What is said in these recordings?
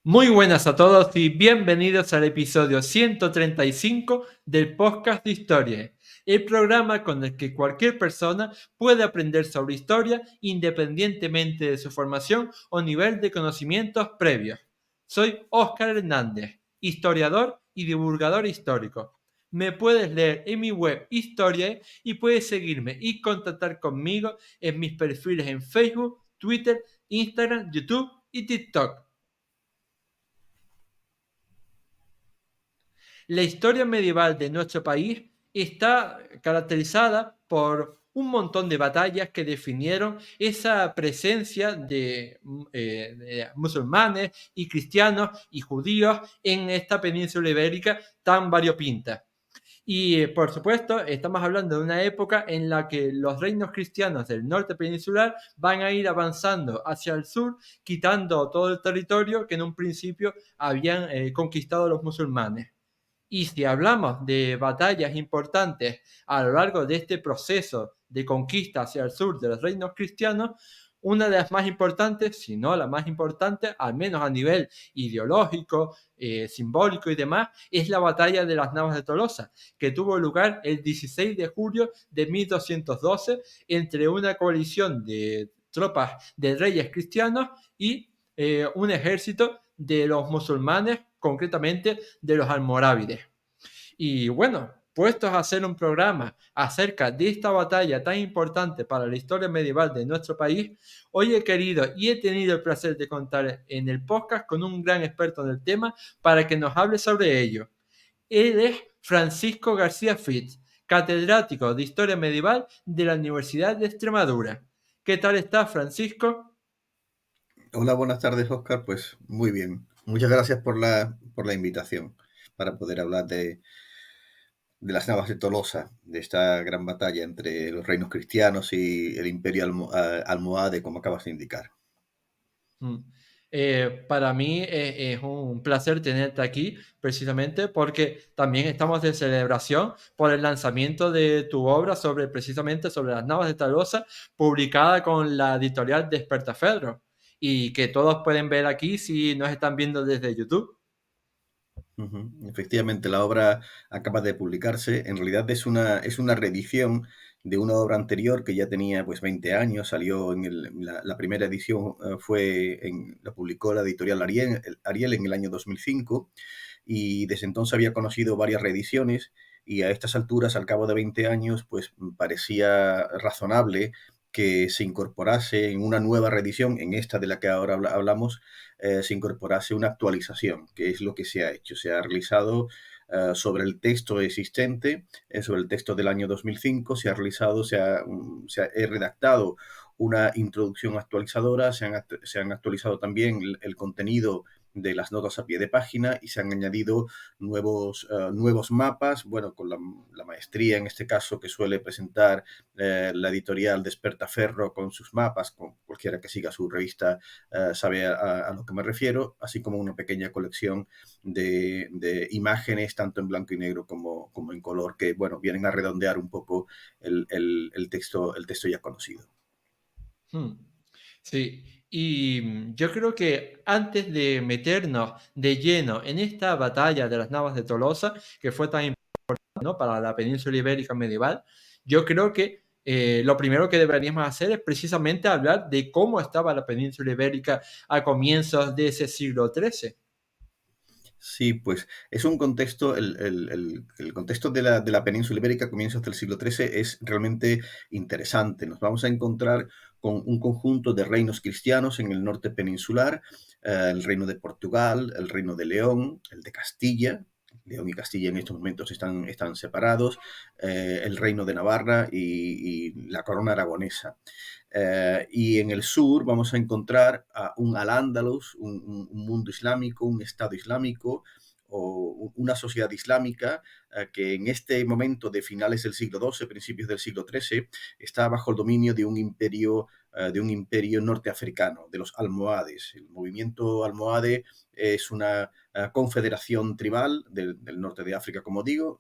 Muy buenas a todos y bienvenidos al episodio 135 del podcast de Historia, el programa con el que cualquier persona puede aprender sobre historia independientemente de su formación o nivel de conocimientos previos. Soy Óscar Hernández, historiador y divulgador histórico. Me puedes leer en mi web Historia y puedes seguirme y contactar conmigo en mis perfiles en Facebook, Twitter, Instagram, YouTube y TikTok. La historia medieval de nuestro país está caracterizada por un montón de batallas que definieron esa presencia de musulmanes y cristianos y judíos en esta península ibérica tan variopinta. Y por supuesto, estamos hablando de una época en la que los reinos cristianos del norte peninsular van a ir avanzando hacia el sur, quitando todo el territorio que en un principio habían conquistado los musulmanes. Y si hablamos de batallas importantes a lo largo de este proceso de conquista hacia el sur de los reinos cristianos, una de las más importantes, si no la más importante, al menos a nivel ideológico, simbólico y demás, es la batalla de las Navas de Tolosa, que tuvo lugar el 16 de julio de 1212 entre una coalición de tropas de reyes cristianos y un ejército de los musulmanes, concretamente de los almorávides. Y bueno, puestos a hacer un programa acerca de esta batalla tan importante para la historia medieval de nuestro país, hoy he querido y he tenido el placer de contar en el podcast con un gran experto en el tema para que nos hable sobre ello. Él es Francisco García Fitz, catedrático de Historia Medieval de la Universidad de Extremadura. ¿Qué tal estás, Francisco? Hola, buenas tardes, Oscar. Pues muy bien. Muchas gracias por la invitación para poder hablar de las Navas de Tolosa, de esta gran batalla entre los reinos cristianos y el imperio almohade, como acabas de indicar. Mm. Para mí es un placer tenerte aquí precisamente porque también estamos de celebración por el lanzamiento de tu obra sobre precisamente sobre las Navas de Tolosa, publicada con la editorial Despertaferro y que todos pueden ver aquí si nos están viendo desde YouTube. Ujú. Efectivamente, la obra acaba de publicarse. En realidad es una reedición de una obra anterior que ya tenía pues 20 años. Salió la primera edición, la publicó la editorial Ariel en el año 2005, y desde entonces había conocido varias reediciones, y a estas alturas, al cabo de 20 años, pues parecía razonable que se incorporase en una nueva reedición, en esta de la que ahora hablamos, se incorporase una actualización, que es lo que se ha hecho. Se ha realizado sobre el texto existente, sobre el texto del año 2005, he redactado una introducción actualizadora. Se han actualizado también el contenido de las notas a pie de página, y se han añadido nuevos mapas, bueno, con la maestría en este caso que suele presentar la editorial Despertaferro con sus mapas. Con cualquiera que siga su revista sabe a lo que me refiero, así como una pequeña colección de imágenes, tanto en blanco y negro como en color, que bueno, vienen a redondear un poco el texto ya conocido. Hmm. Sí, y yo creo que antes de meternos de lleno en esta batalla de las Navas de Tolosa, que fue tan importante, ¿no?, para la península ibérica medieval, yo creo que lo primero que deberíamos hacer es precisamente hablar de cómo estaba la península ibérica a comienzos de ese siglo XIII. Sí, pues es un contexto, el contexto de la península ibérica a comienzos del siglo XIII es realmente interesante. Nos vamos a encontrar con un conjunto de reinos cristianos en el norte peninsular: el reino de Portugal, el reino de León, el de Castilla. León y Castilla en estos momentos están separados, el reino de Navarra y la corona aragonesa. Y en el sur vamos a encontrar a un Al-Ándalus, un mundo islámico, un estado islámico o una sociedad islámica, que en este momento de finales del siglo XII, principios del siglo XIII, está bajo el dominio de un imperio norteafricano, de los almohades. El movimiento almohade es una confederación tribal del norte de África, como digo,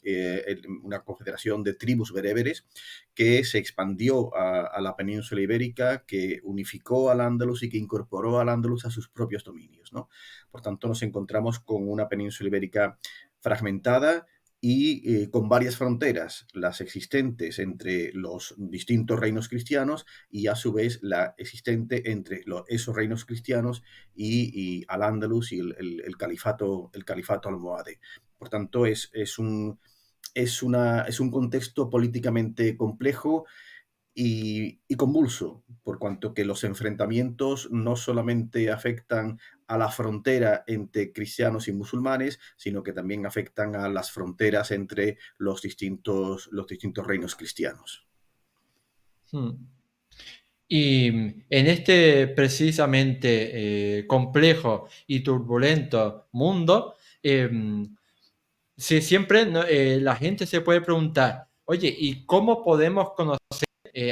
una confederación de tribus bereberes que se expandió a la península ibérica, que unificó al Andalus y que incorporó al Andalus a sus propios dominios, ¿no? Por tanto, nos encontramos con una península ibérica fragmentada y con varias fronteras, las existentes entre los distintos reinos cristianos y a su vez la existente entre esos reinos cristianos y al-Ándalus y el califato almohade. Por tanto, es un contexto políticamente complejo y convulso, por cuanto que los enfrentamientos no solamente afectan a la frontera entre cristianos y musulmanes, sino que también afectan a las fronteras entre los distintos reinos cristianos. Hmm. Y en este precisamente complejo y turbulento mundo, siempre ¿no? La gente se puede preguntar, oye, ¿y cómo podemos conocer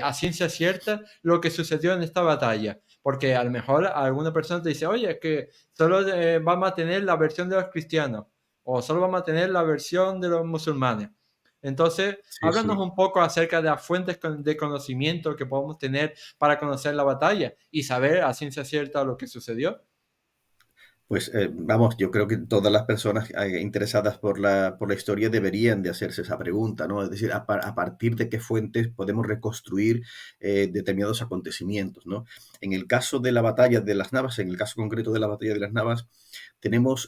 a ciencia cierta lo que sucedió en esta batalla? Porque a lo mejor alguna persona te dice, oye, es que solo vamos a tener la versión de los cristianos o solo vamos a tener la versión de los musulmanes. Entonces, Sí, háblanos sí. un poco acerca de las fuentes de conocimiento que podemos tener para conocer la batalla y saber a ciencia cierta lo que sucedió. Pues vamos, yo creo que todas las personas interesadas por la historia deberían de hacerse esa pregunta, ¿no? Es decir, a partir de qué fuentes podemos reconstruir determinados acontecimientos, ¿no? En el caso de la batalla de las Navas, en el caso concreto de la batalla de las Navas, tenemos,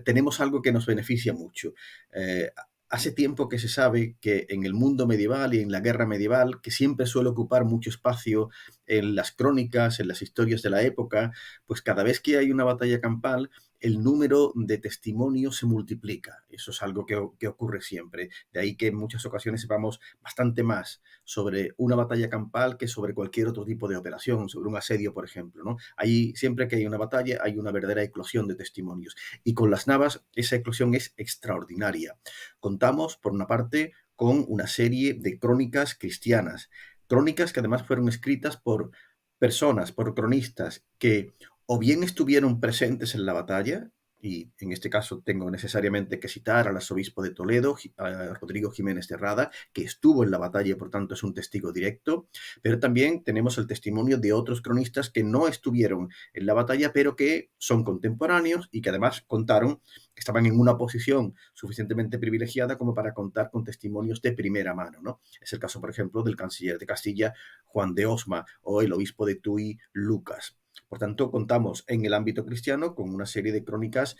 tenemos algo que nos beneficia mucho. Eh, Hace tiempo que se sabe que en el mundo medieval y en la guerra medieval, que siempre suele ocupar mucho espacio en las crónicas, en las historias de la época, pues cada vez que hay una batalla campal, el número de testimonios se multiplica. Eso es algo que ocurre siempre. De ahí que en muchas ocasiones sepamos bastante más sobre una batalla campal que sobre cualquier otro tipo de operación, sobre un asedio, por ejemplo, ¿no? Ahí, siempre que hay una batalla, hay una verdadera eclosión de testimonios. Y con las Navas, esa eclosión es extraordinaria. Contamos, por una parte, con una serie de crónicas cristianas. Crónicas que además fueron escritas por personas, por cronistas que o bien estuvieron presentes en la batalla, y en este caso tengo necesariamente que citar al arzobispo de Toledo, a Rodrigo Jiménez de Rada, que estuvo en la batalla y por tanto es un testigo directo, pero también tenemos el testimonio de otros cronistas que no estuvieron en la batalla, pero que son contemporáneos y que además contaron, que estaban en una posición suficientemente privilegiada como para contar con testimonios de primera mano, ¿no? Es el caso, por ejemplo, del canciller de Castilla, Juan de Osma, o el obispo de Tui, Lucas. Por tanto, contamos en el ámbito cristiano con una serie de crónicas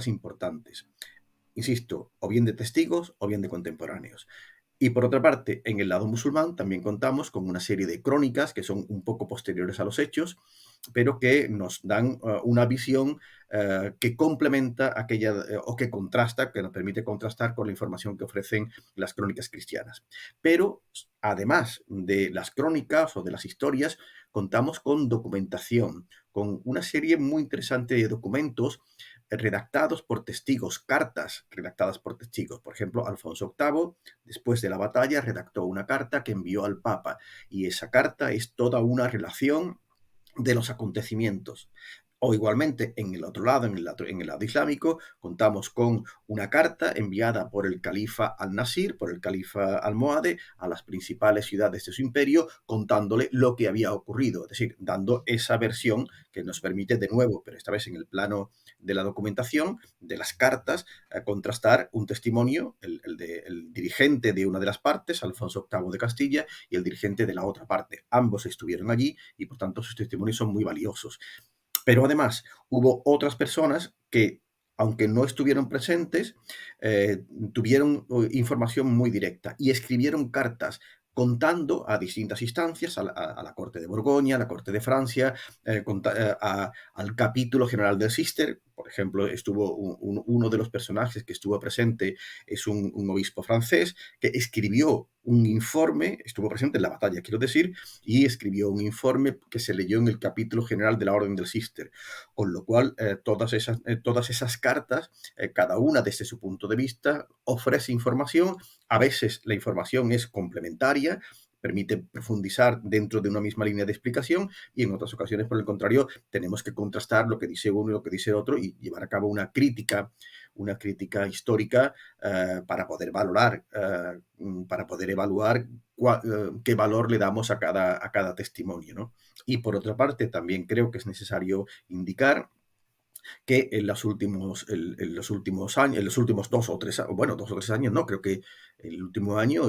importantes. Insisto, o bien de testigos o bien de contemporáneos. Y por otra parte, en el lado musulmán también contamos con una serie de crónicas que son un poco posteriores a los hechos, pero que nos dan una visión que complementa aquella o que contrasta, que nos permite contrastar con la información que ofrecen las crónicas cristianas. Pero además de las crónicas o de las historias, contamos con documentación, con una serie muy interesante de documentos redactados por testigos, cartas redactadas por testigos. Por ejemplo, Alfonso VIII, después de la batalla, redactó una carta que envió al Papa y esa carta es toda una relación de los acontecimientos. O igualmente, en el otro lado, en el lado islámico, contamos con una carta enviada por el califa al-Nasir, por el califa almohade, a las principales ciudades de su imperio, contándole lo que había ocurrido, es decir, dando esa versión que nos permite de nuevo, pero esta vez en el plano de la documentación, de las cartas, contrastar un testimonio, el dirigente de una de las partes, Alfonso VIII de Castilla, y el dirigente de la otra parte. Ambos estuvieron allí y por tanto sus testimonios son muy valiosos. Pero además hubo otras personas que, aunque no estuvieron presentes, tuvieron información muy directa y escribieron cartas contando a distintas instancias, a la corte de Borgoña, a la corte de Francia, al capítulo general del Cister, Por ejemplo, estuvo uno de los personajes que estuvo presente es un obispo francés que escribió un informe, estuvo presente en la batalla, quiero decir, y escribió un informe que se leyó en el capítulo general de la Orden del Cister, con lo cual todas esas cartas, cada una desde su punto de vista, ofrece información. A veces la información es complementaria, permite profundizar dentro de una misma línea de explicación, y en otras ocasiones, por el contrario, tenemos que contrastar lo que dice uno y lo que dice otro y llevar a cabo una crítica histórica para poder valorar, para poder evaluar qué valor le damos a cada testimonio, ¿no? Y por otra parte, también creo que es necesario indicar que en los últimos años, en los últimos 2 o 3 años, bueno, 2 o 3 años, no, creo que el último año,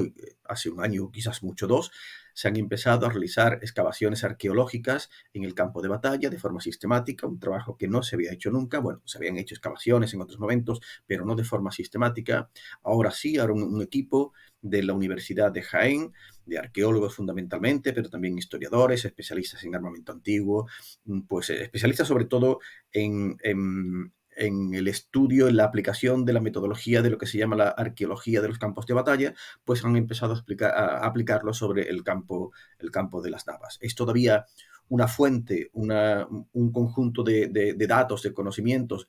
hace un año, quizás mucho dos, se han empezado a realizar excavaciones arqueológicas en el campo de batalla de forma sistemática, un trabajo que no se había hecho nunca. Bueno, se habían hecho excavaciones en otros momentos, pero no de forma sistemática. Ahora sí, ahora un equipo de la Universidad de Jaén, de arqueólogos fundamentalmente, pero también historiadores, especialistas en armamento antiguo, pues especialistas sobre todo en el estudio, en la aplicación de la metodología de lo que se llama la arqueología de los campos de batalla, pues han empezado a aplicarlo sobre el campo de las Navas. Es todavía una fuente, un conjunto de datos, de conocimientos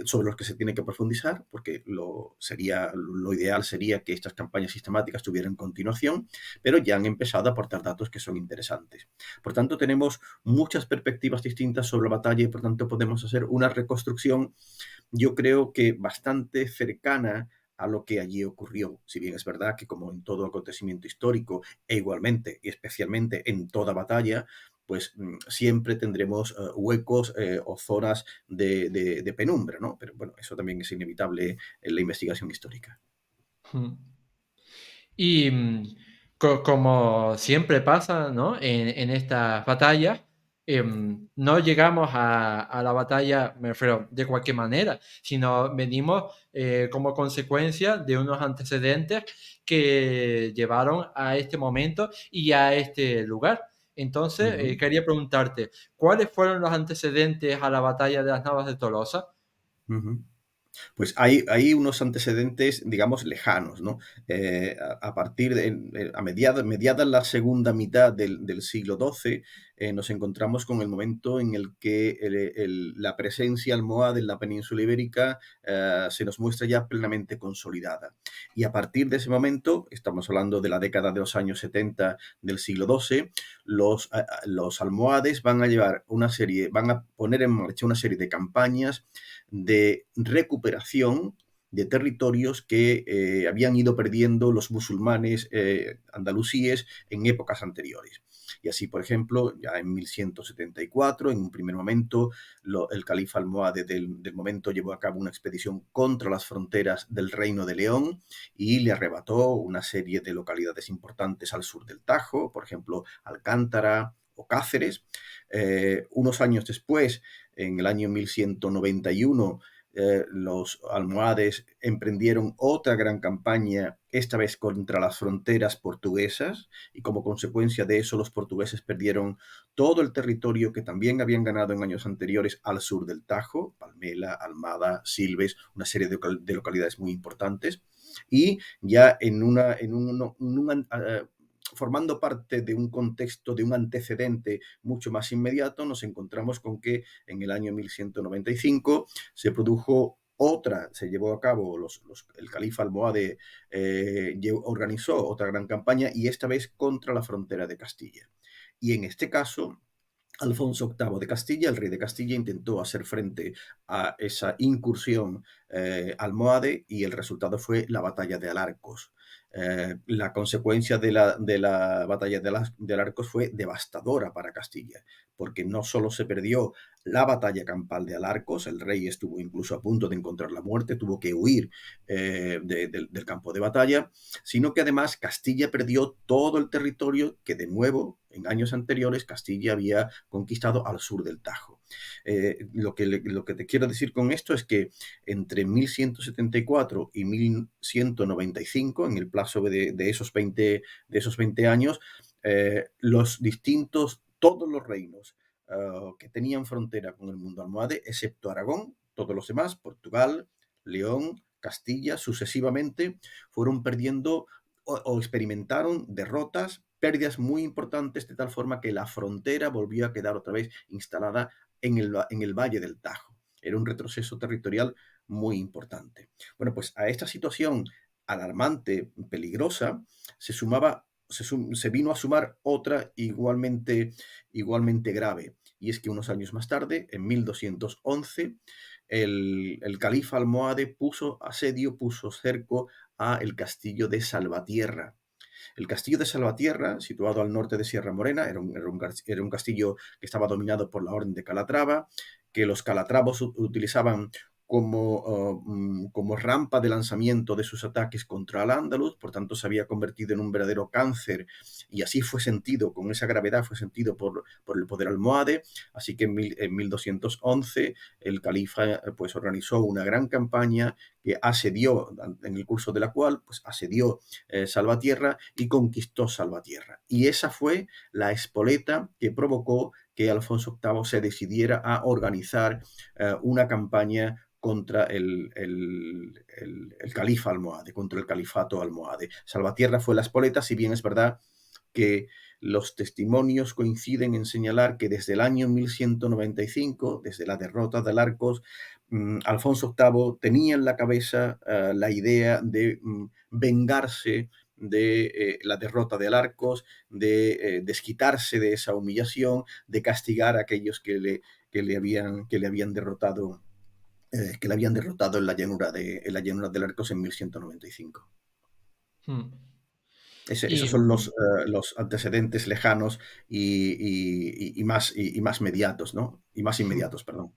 sobre los que se tiene que profundizar, porque lo ideal sería que estas campañas sistemáticas tuvieran continuación, pero ya han empezado a aportar datos que son interesantes. Por tanto, tenemos muchas perspectivas distintas sobre la batalla y por tanto podemos hacer una reconstrucción, yo creo que bastante cercana a lo que allí ocurrió. Si bien es verdad que como en todo acontecimiento histórico e igualmente y especialmente en toda batalla, pues siempre tendremos huecos o zonas de penumbra, ¿no? Pero bueno, eso también es inevitable en la investigación histórica. Mm. Y como siempre pasa, ¿no? En estas batallas, no llegamos a la batalla, me refiero, de cualquier manera, sino venimos como consecuencia de unos antecedentes que llevaron a este momento y a este lugar. Entonces, Ujú. quería preguntarte, ¿cuáles fueron los antecedentes a la batalla de las Navas de Tolosa? Ujú. Pues hay unos antecedentes, digamos, lejanos, ¿no? A partir a mediada la segunda mitad del siglo XII, nos encontramos con el momento en el que la presencia almohade en la península ibérica se nos muestra ya plenamente consolidada. Y a partir de ese momento, estamos hablando de la década de los años 70 del siglo XII, los almohades van a poner en marcha una serie de campañas de recuperación de territorios que habían ido perdiendo los musulmanes andalusíes en épocas anteriores. Y así, por ejemplo, ya en 1174, en un primer momento, el califa almohade del momento llevó a cabo una expedición contra las fronteras del Reino de León y le arrebató una serie de localidades importantes al sur del Tajo, por ejemplo, Alcántara o Cáceres. Unos años después, en el año 1191, los almohades emprendieron otra gran campaña, esta vez contra las fronteras portuguesas, y como consecuencia de eso los portugueses perdieron todo el territorio que también habían ganado en años anteriores al sur del Tajo: Palmela, Almada, Silves, una serie de localidades muy importantes. Y ya formando parte de un contexto, de un antecedente mucho más inmediato, nos encontramos con que en el año 1195 se llevó a cabo, el califa almohade organizó otra gran campaña, y esta vez contra la frontera de Castilla. Y en este caso, Alfonso VIII de Castilla, el rey de Castilla, intentó hacer frente a esa incursión almohade, y el resultado fue la batalla de Alarcos. La consecuencia de la batalla de Alarcos fue devastadora para Castilla, porque no solo se perdió la batalla campal de Alarcos, el rey estuvo incluso a punto de encontrar la muerte, tuvo que huir del campo de batalla, sino que además Castilla perdió todo el territorio que de nuevo en años anteriores Castilla había conquistado al sur del Tajo. Lo que te quiero decir con esto es que entre 1174 y 1195, en el plazo de esos 20 años, todos los reinos que tenían frontera con el mundo almohade, excepto Aragón, Todos los demás, Portugal, León, Castilla, sucesivamente, fueron perdiendo o experimentaron derrotas, pérdidas muy importantes, de tal forma que la frontera volvió a quedar otra vez instalada en el Valle del Tajo. Era un retroceso territorial muy importante. Bueno, pues a esta situación alarmante, peligrosa, se vino a sumar otra igualmente grave, y es que unos años más tarde, en 1211, el califa almohade puso cerco a el castillo de Salvatierra. El castillo de Salvatierra, situado al norte de Sierra Morena, era un castillo que estaba dominado por la Orden de Calatrava, que los calatravos utilizaban como rampa de lanzamiento de sus ataques contra Al-Ándalus. Por tanto, se había convertido en un verdadero cáncer, y así fue sentido, con esa gravedad fue sentido por el poder almohade. Así que en 1211 el califa pues organizó una gran campaña que asedió, en el curso de la cual pues asedió Salvatierra y conquistó Salvatierra. Y esa fue la espoleta que provocó que Alfonso VIII se decidiera a organizar una campaña contra el califa almohade, contra el califato almohade. Salvatierra fue la espoleta, si bien es verdad que los testimonios coinciden en señalar que desde el año 1195, desde la derrota de Arcos, Alfonso VIII tenía en la cabeza la idea de vengarse de la derrota de Alarcos, de desquitarse de esa humillación, de castigar a aquellos que le habían derrotado en la llanura del Arcos en 1195. Hmm. Esos Y son los antecedentes lejanos y más mediatos, ¿no? Y más inmediatos, perdón.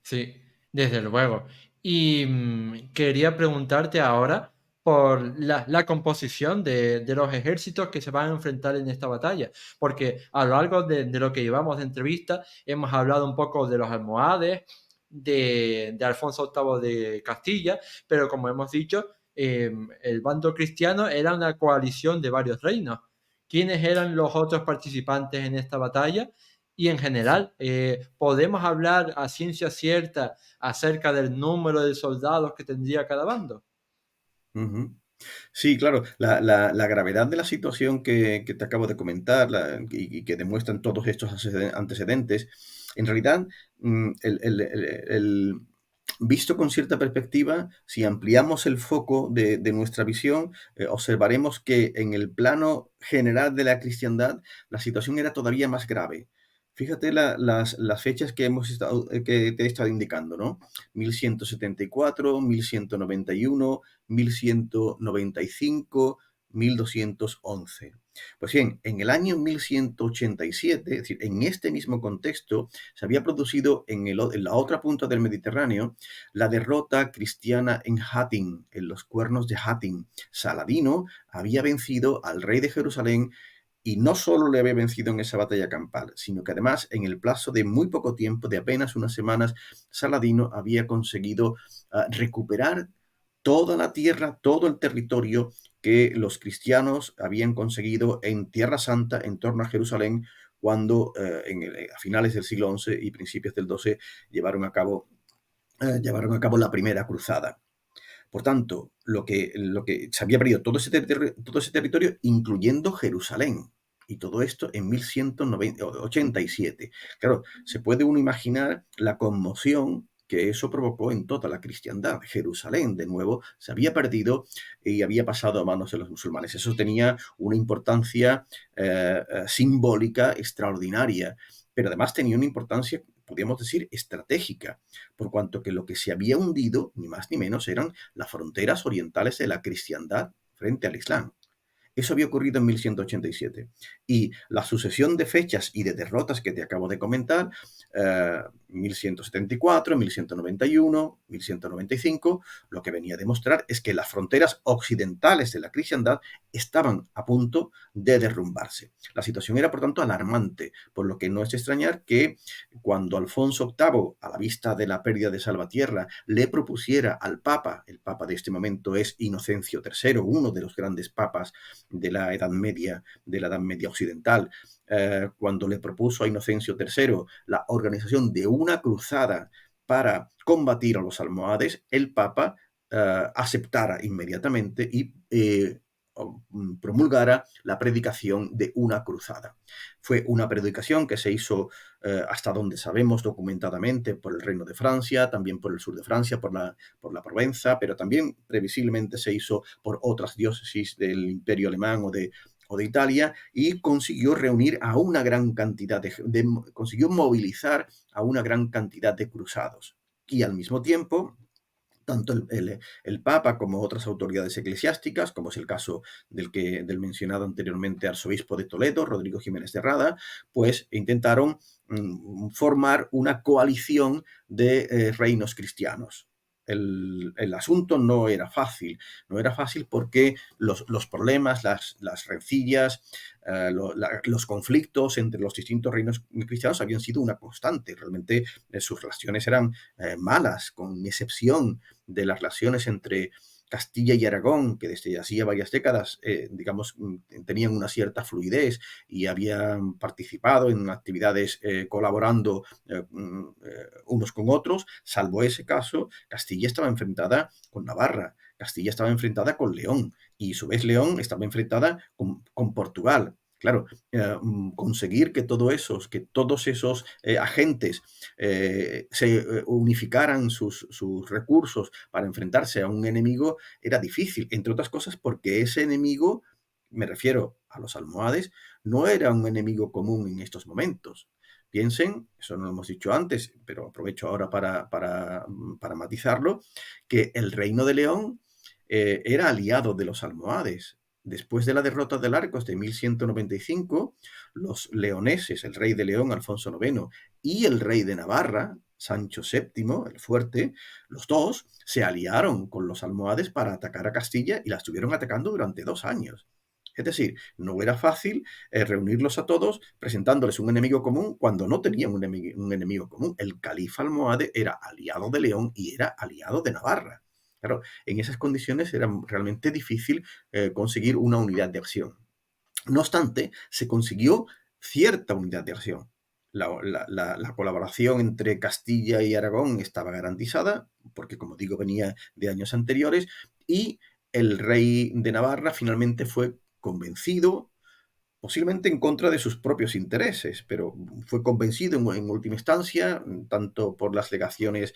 sí, desde luego. Y quería preguntarte ahora por la composición de los ejércitos que se van a enfrentar en esta batalla, porque a lo largo de lo que llevamos de entrevista hemos hablado un poco de los almohades, de Alfonso VIII de Castilla, pero como hemos dicho, el bando cristiano era una coalición de varios reinos. ¿Quiénes eran los otros participantes en esta batalla? Y en general, ¿podemos hablar a ciencia cierta acerca del número de soldados que tendría cada bando? Ujú. Sí, claro, la gravedad de la situación que te acabo de comentar y que demuestran todos estos antecedentes, en realidad, visto con cierta perspectiva, si ampliamos el foco de nuestra visión, observaremos que en el plano general de la cristiandad la situación era todavía más grave. Fíjate las fechas que te he estado indicando, ¿no? 1174, 1191, 1195, 1211. Pues bien, en el año 1187, es decir, en este mismo contexto, se había producido en la otra punta del Mediterráneo la derrota cristiana en Hattin, en los cuernos de Hattin. Saladino había vencido al rey de Jerusalén, y no solo le había vencido en esa batalla campal, sino que además en el plazo de muy poco tiempo, de apenas unas semanas, Saladino había conseguido recuperar toda la tierra, todo el territorio que los cristianos habían conseguido en Tierra Santa, en torno a Jerusalén, cuando a finales del siglo XI y principios del XII llevaron a cabo la primera cruzada. Por tanto, lo que se había perdido todo ese territorio, incluyendo Jerusalén. Y todo esto en 1187. Claro, se puede uno imaginar la conmoción que eso provocó en toda la cristiandad. Jerusalén, de nuevo, se había perdido y había pasado a manos de los musulmanes. Eso tenía una importancia simbólica extraordinaria, pero además tenía una importancia, podríamos decir, estratégica, por cuanto que lo que se había hundido, ni más ni menos, eran las fronteras orientales de la cristiandad frente al Islam. Eso había ocurrido en 1187. Y la sucesión de fechas y de derrotas que te acabo de comentar, 1174, 1191, 1195, lo que venía a demostrar es que las fronteras occidentales de la cristiandad estaban a punto de derrumbarse. La situación era, por tanto, alarmante, por lo que no es de extrañar que cuando Alfonso VIII, a la vista de la pérdida de Salvatierra, le propusiera al Papa, el Papa de este momento es Inocencio III, uno de los grandes papas de la Edad Media occidental, cuando le propuso a Inocencio III la organización de una cruzada para combatir a los almohades, el Papa aceptara inmediatamente y promulgara la predicación de una cruzada. Fue una predicación que se hizo, hasta donde sabemos documentadamente, por el Reino de Francia, también por el sur de Francia, por la Provenza, pero también previsiblemente se hizo por otras diócesis del Imperio Alemán o de Italia, y consiguió reunir a una gran cantidad consiguió movilizar a una gran cantidad de cruzados. Y al mismo tiempo, tanto el Papa como otras autoridades eclesiásticas, como es el caso del mencionado anteriormente arzobispo de Toledo, Rodrigo Jiménez de Rada, pues intentaron formar una coalición de reinos cristianos. El asunto no era fácil porque los problemas, las rencillas, los conflictos entre los distintos reinos cristianos habían sido una constante. Realmente sus relaciones eran malas, con excepción de las relaciones entre Castilla y Aragón, que desde hacía varias décadas, digamos, tenían una cierta fluidez y habían participado en actividades colaborando unos con otros. Salvo ese caso, Castilla estaba enfrentada con Navarra, Castilla estaba enfrentada con León, y a su vez León estaba enfrentada con Portugal. Claro, conseguir que todos esos agentes se unificaran sus recursos para enfrentarse a un enemigo era difícil, entre otras cosas porque ese enemigo, me refiero a los almohades, no era un enemigo común en estos momentos. Piensen, eso no lo hemos dicho antes, pero aprovecho ahora para matizarlo, que el Reino de León era aliado de los almohades. Después de la derrota de Arcos de 1195, los leoneses, el rey de León, Alfonso IX, y el rey de Navarra, Sancho VII, el Fuerte, los dos se aliaron con los almohades para atacar a Castilla y la estuvieron atacando durante 2 años. Es decir, no era fácil reunirlos a todos presentándoles un enemigo común cuando no tenían un enemigo común. El califa almohade era aliado de León y era aliado de Navarra. Claro, en esas condiciones era realmente difícil conseguir una unidad de acción. No obstante, se consiguió cierta unidad de acción. La colaboración entre Castilla y Aragón estaba garantizada, porque como digo, venía de años anteriores, y el rey de Navarra finalmente fue convencido, posiblemente en contra de sus propios intereses, pero fue convencido en última instancia, tanto por las legaciones,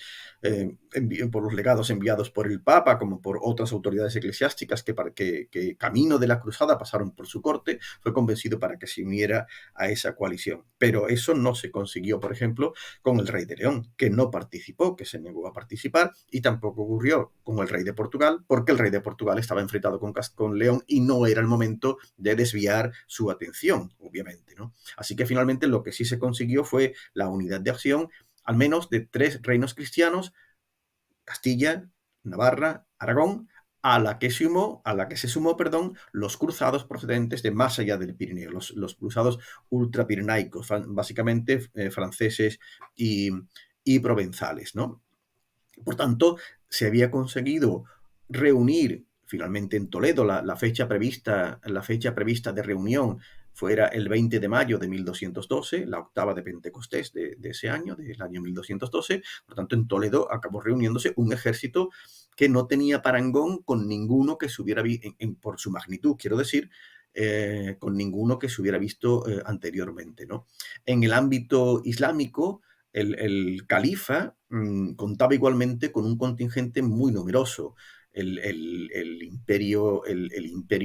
por los legados enviados por el Papa, como por otras autoridades eclesiásticas que camino de la cruzada pasaron por su corte, fue convencido para que se uniera a esa coalición. Pero eso no se consiguió, por ejemplo, con el rey de León, que no participó, que se negó a participar, y tampoco ocurrió con el rey de Portugal, porque el rey de Portugal estaba enfrentado con León y no era el momento de desviar su atención, obviamente, ¿no? Así que finalmente lo que sí se consiguió fue la unidad de acción, al menos de 3 reinos cristianos: Castilla, Navarra, Aragón, a la que se sumó, los cruzados procedentes de más allá del Pirineo, los cruzados ultrapirenaicos, básicamente franceses y provenzales, ¿no? Por tanto, se había conseguido reunir finalmente en Toledo la fecha prevista de reunión fuera el 20 de mayo de 1212, la octava de Pentecostés de ese año, del año 1212. Por tanto, en Toledo acabó reuniéndose un ejército que no tenía parangón con ninguno que se hubiera visto, por su magnitud, quiero decir, con ninguno que se hubiera visto anteriormente, ¿no? En el ámbito islámico, el califa contaba igualmente con un contingente muy numeroso. El imperio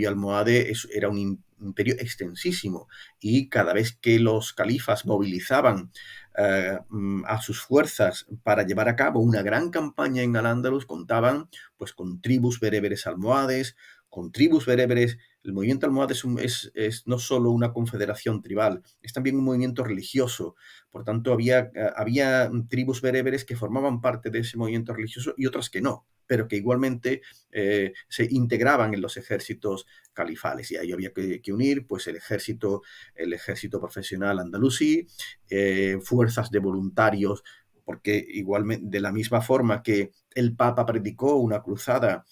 almohade era un imperio extensísimo, y cada vez que los califas movilizaban a sus fuerzas para llevar a cabo una gran campaña en Al-Ándalus, contaban pues con tribus bereberes almohades, con tribus bereberes. El movimiento almohade es no solo una confederación tribal, es también un movimiento religioso. Por tanto, había tribus bereberes que formaban parte de ese movimiento religioso y otras que no, pero que igualmente se integraban en los ejércitos califales. Y ahí había que unir pues el ejército profesional andalusí, fuerzas de voluntarios, porque igualmente, de la misma forma que el Papa predicó una cruzada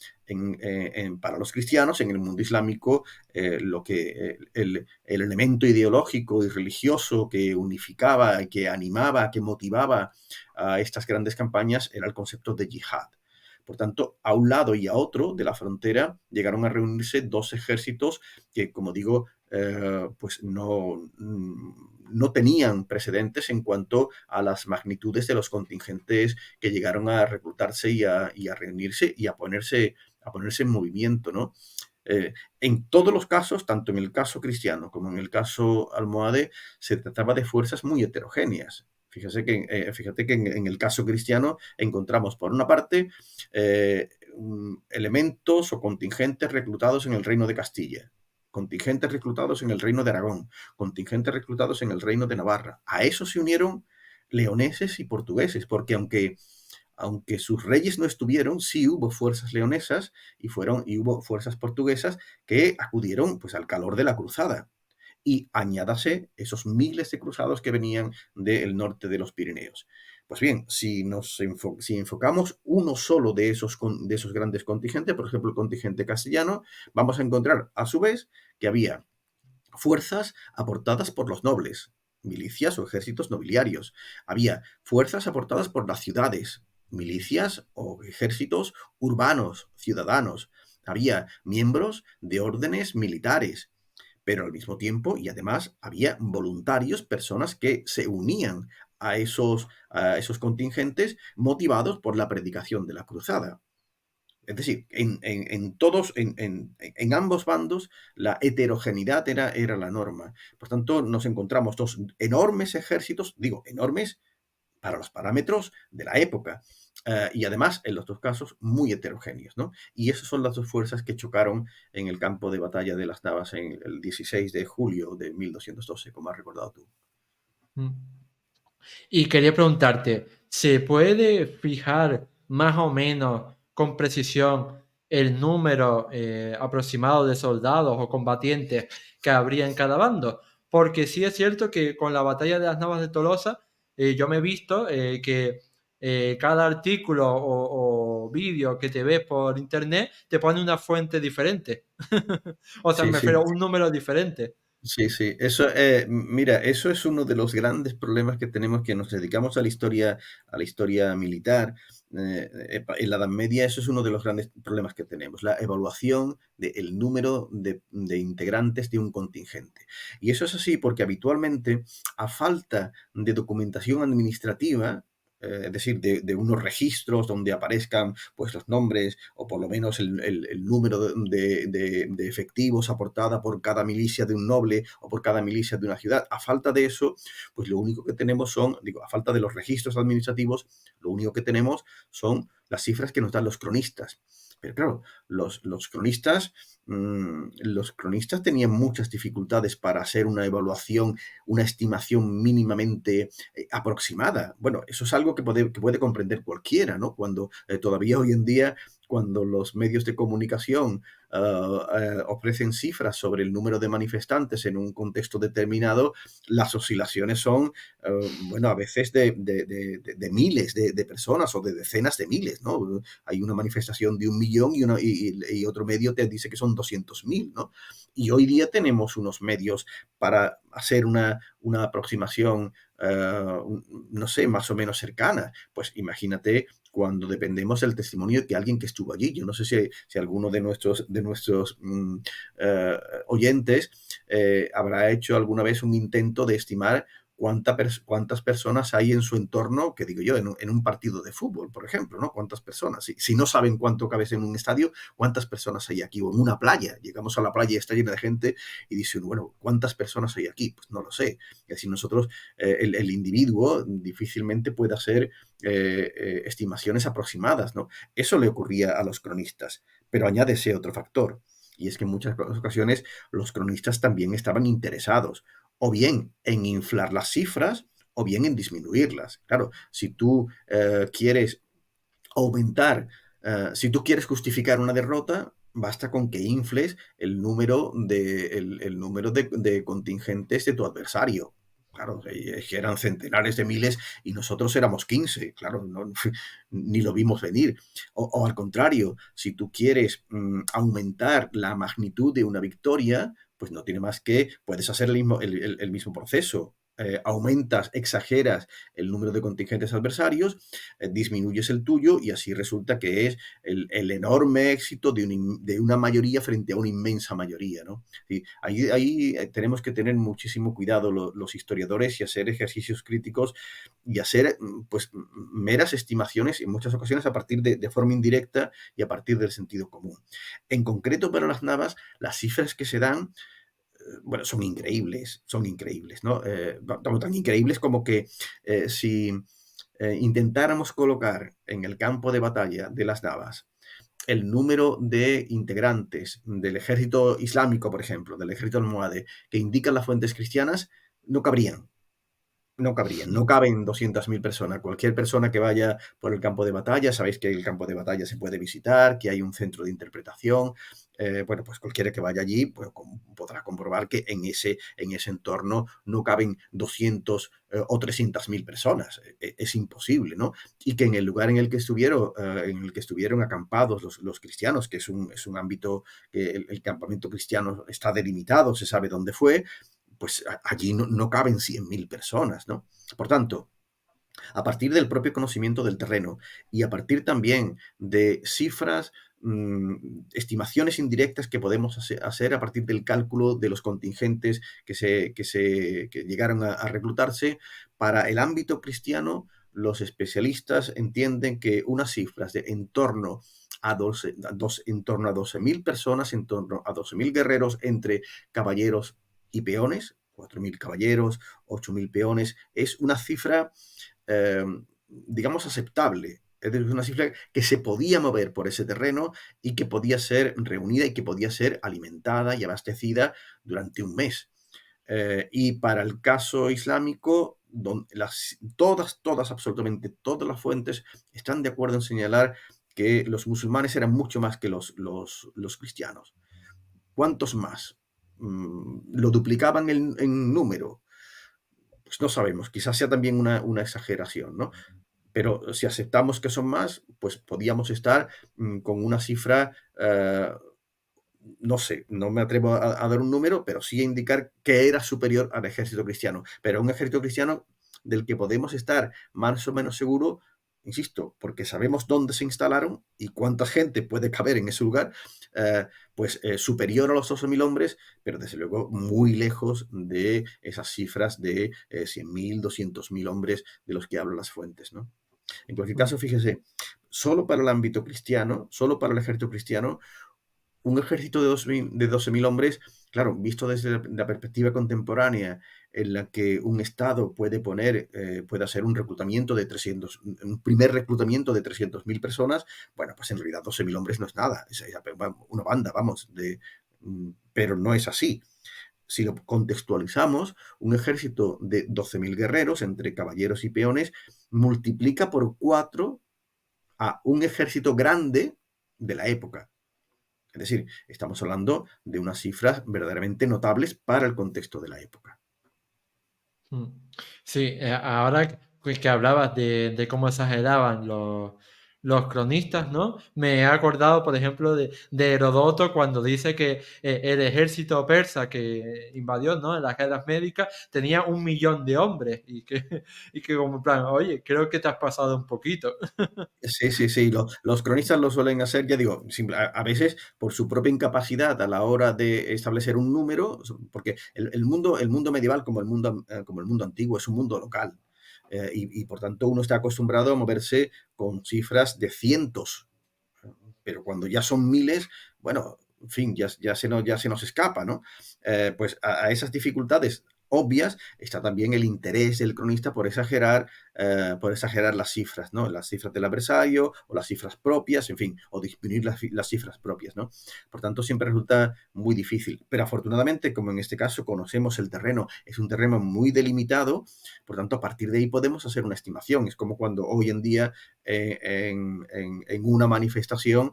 para los cristianos, en el mundo islámico el elemento ideológico y religioso que unificaba, que animaba, que motivaba a estas grandes campañas era el concepto de yihad. Por tanto, a un lado y a otro de la frontera llegaron a reunirse dos ejércitos que, como digo, pues no tenían precedentes en cuanto a las magnitudes de los contingentes que llegaron a reclutarse y a reunirse y a ponerse en movimiento, ¿no? En todos los casos, tanto en el caso cristiano como en el caso almohade, se trataba de fuerzas muy heterogéneas. Fíjate que en el caso cristiano encontramos, por una parte, elementos o contingentes reclutados en el reino de Castilla, contingentes reclutados en el reino de Aragón, contingentes reclutados en el reino de Navarra. A eso se unieron leoneses y portugueses, porque aunque sus reyes no estuvieron, sí hubo fuerzas leonesas y hubo fuerzas portuguesas que acudieron pues, al calor de la cruzada. Y añádase esos miles de cruzados que venían del norte de los Pirineos. Pues bien, si enfocamos uno solo de esos grandes contingentes, por ejemplo el contingente castellano, vamos a encontrar a su vez que había fuerzas aportadas por los nobles, milicias o ejércitos nobiliarios. Había fuerzas aportadas por las ciudades, milicias o ejércitos urbanos, ciudadanos. Había miembros de órdenes militares, pero al mismo tiempo y además había voluntarios, personas que se unían a esos contingentes motivados por la predicación de la cruzada. Es decir, en ambos bandos la heterogeneidad era la norma. Por tanto, nos encontramos dos enormes ejércitos, digo, enormes para los parámetros de la época, y además, en los dos casos, muy heterogéneos, ¿no? Y esas son las dos fuerzas que chocaron en el campo de batalla de las Navas en el 16 de julio de 1212, como has recordado tú. Mm. Y quería preguntarte, ¿se puede fijar más o menos con precisión el número aproximado de soldados o combatientes que habría en cada bando? Porque sí es cierto que con la batalla de las Navas de Tolosa, yo me he visto que cada artículo o vídeo que te ves por internet te pone una fuente diferente. O sea, Sí, me sí. refiero a un número diferente. Sí, sí, eso, mira, eso es uno de los grandes problemas que tenemos que nos dedicamos a la historia militar. En la Edad Media, eso es uno de los grandes problemas que tenemos, la evaluación del número de integrantes de un contingente. Y eso es así porque habitualmente, a falta de documentación administrativa, es decir, de unos registros donde aparezcan pues, los nombres o por lo menos el número de efectivos aportada por cada milicia de un noble o por cada milicia de una ciudad. A falta de eso, pues lo único que tenemos a falta de los registros administrativos, lo único que tenemos son las cifras que nos dan los cronistas. Pero claro, los cronistas tenían muchas dificultades para hacer una evaluación, una estimación mínimamente aproximada. Bueno, eso es algo que puede comprender cualquiera, ¿no? Cuando todavía hoy en día, cuando los medios de comunicación ofrecen cifras sobre el número de manifestantes en un contexto determinado, las oscilaciones son, bueno, a veces de miles de personas o de decenas de miles, ¿no? Hay una manifestación de 1 millón y otro medio te dice que son 200.000, ¿no? Y hoy día tenemos unos medios para hacer una aproximación, no sé, más o menos cercana. Pues imagínate cuando dependemos del testimonio de alguien que estuvo allí. Yo no sé si alguno de nuestros oyentes habrá hecho alguna vez un intento de estimar cuántas personas hay en su entorno, que digo yo, en un partido de fútbol, por ejemplo, ¿no? ¿Cuántas personas? Si no saben cuánto cabes en un estadio, ¿cuántas personas hay aquí? O en una playa. Llegamos a la playa y está llena de gente y dice, bueno, ¿cuántas personas hay aquí? Pues no lo sé. Y así nosotros, el individuo difícilmente puede hacer estimaciones aproximadas, ¿no? Eso le ocurría a los cronistas, pero añádese otro factor, y es que en muchas ocasiones los cronistas también estaban interesados o bien en inflar las cifras o bien en disminuirlas. Claro, si tú quieres aumentar, si tú quieres justificar una derrota, basta con que infles el número de contingentes de tu adversario. Claro, es que eran centenares de miles y nosotros éramos 15, claro, ni lo vimos venir. O al contrario, si tú quieres aumentar la magnitud de una victoria, pues no tiene más que, puedes hacer el mismo proceso. aumentas, exageras el número de contingentes adversarios, disminuyes el tuyo y así resulta que es el enorme éxito de una mayoría frente a una inmensa mayoría, ¿no? Sí, ahí tenemos que tener muchísimo cuidado los historiadores y hacer ejercicios críticos y hacer pues meras estimaciones en muchas ocasiones a partir de forma indirecta y a partir del sentido común. En concreto para las navas, las cifras que se dan bueno, son increíbles, ¿no? Tan increíbles como que si intentáramos colocar en el campo de batalla de las navas el número de integrantes del ejército islámico, por ejemplo, del ejército almohade, que indican las fuentes cristianas, no cabrían. No cabrían, no caben 200.000 personas. Cualquier persona que vaya por el campo de batalla, sabéis que el campo de batalla se puede visitar, que hay un centro de interpretación. Bueno, pues cualquiera que vaya allí pues, podrá comprobar que en ese entorno no caben 200 o 300.000 personas. Es imposible, ¿no? Y que en el lugar en el que estuvieron acampados los cristianos, que es un ámbito que el campamento cristiano está delimitado, se sabe dónde fue, pues allí no caben 100.000 personas, ¿no? Por tanto, a partir del propio conocimiento del terreno y a partir también de cifras, estimaciones indirectas que podemos hacer a partir del cálculo de los contingentes que llegaron a reclutarse, para el ámbito cristiano, los especialistas entienden que unas cifras de en torno a 12.000 personas, en torno a 12.000 guerreros entre caballeros y peones, 4.000 caballeros, 8.000 peones, es una cifra, digamos, aceptable. Es decir, una cifra que se podía mover por ese terreno y que podía ser reunida y que podía ser alimentada y abastecida durante un mes. Y para el caso islámico, absolutamente todas las fuentes están de acuerdo en señalar que los musulmanes eran mucho más que los cristianos. ¿Cuántos más? ¿Lo duplicaban en número? Pues no sabemos, quizás sea también una exageración, ¿no? Pero si aceptamos que son más, pues podíamos estar con una cifra, no sé, no me atrevo a dar un número, pero sí a indicar que era superior al ejército cristiano. Pero un ejército cristiano del que podemos estar más o menos seguro, insisto, porque sabemos dónde se instalaron y cuánta gente puede caber en ese lugar, pues superior a los 12.000 hombres, pero desde luego muy lejos de esas cifras de 100.000, 200.000 hombres de los que hablan las fuentes, ¿no? En cualquier caso, fíjese, solo para el ámbito cristiano, solo para el ejército cristiano, un ejército de 12.000 hombres, claro, visto desde la perspectiva contemporánea, en la que un Estado puede hacer un reclutamiento un primer reclutamiento de 300.000 personas, bueno, pues en realidad 12.000 hombres no es nada, es una banda, vamos, pero no es así. Si lo contextualizamos, un ejército de 12.000 guerreros, entre caballeros y peones, multiplica por 4 a un ejército grande de la época. Es decir, estamos hablando de unas cifras verdaderamente notables para el contexto de la época. Sí, ahora que hablabas de cómo exageraban los cronistas, ¿no? Me he acordado, por ejemplo, de Herodoto cuando dice que el ejército persa que invadió, ¿no? En las guerras médicas tenía 1 millón de hombres y que como en plan, oye, creo que te has pasado un poquito. Sí. Los cronistas lo suelen hacer, ya digo, a veces por su propia incapacidad a la hora de establecer un número, porque el mundo medieval, como el mundo antiguo, es un mundo local. Y por tanto uno está acostumbrado a moverse con cifras de cientos. Pero cuando ya son miles, bueno, en fin, ya se nos escapa, ¿no? Pues a esas dificultades obvias está también el interés del cronista por exagerar las cifras, ¿no? Las cifras del adversario o las cifras propias, en fin, o disminuir las cifras propias, ¿no? Por tanto, siempre resulta muy difícil. Pero afortunadamente, como en este caso conocemos el terreno, es un terreno muy delimitado, por tanto, a partir de ahí podemos hacer una estimación. Es como cuando hoy en día en una manifestación,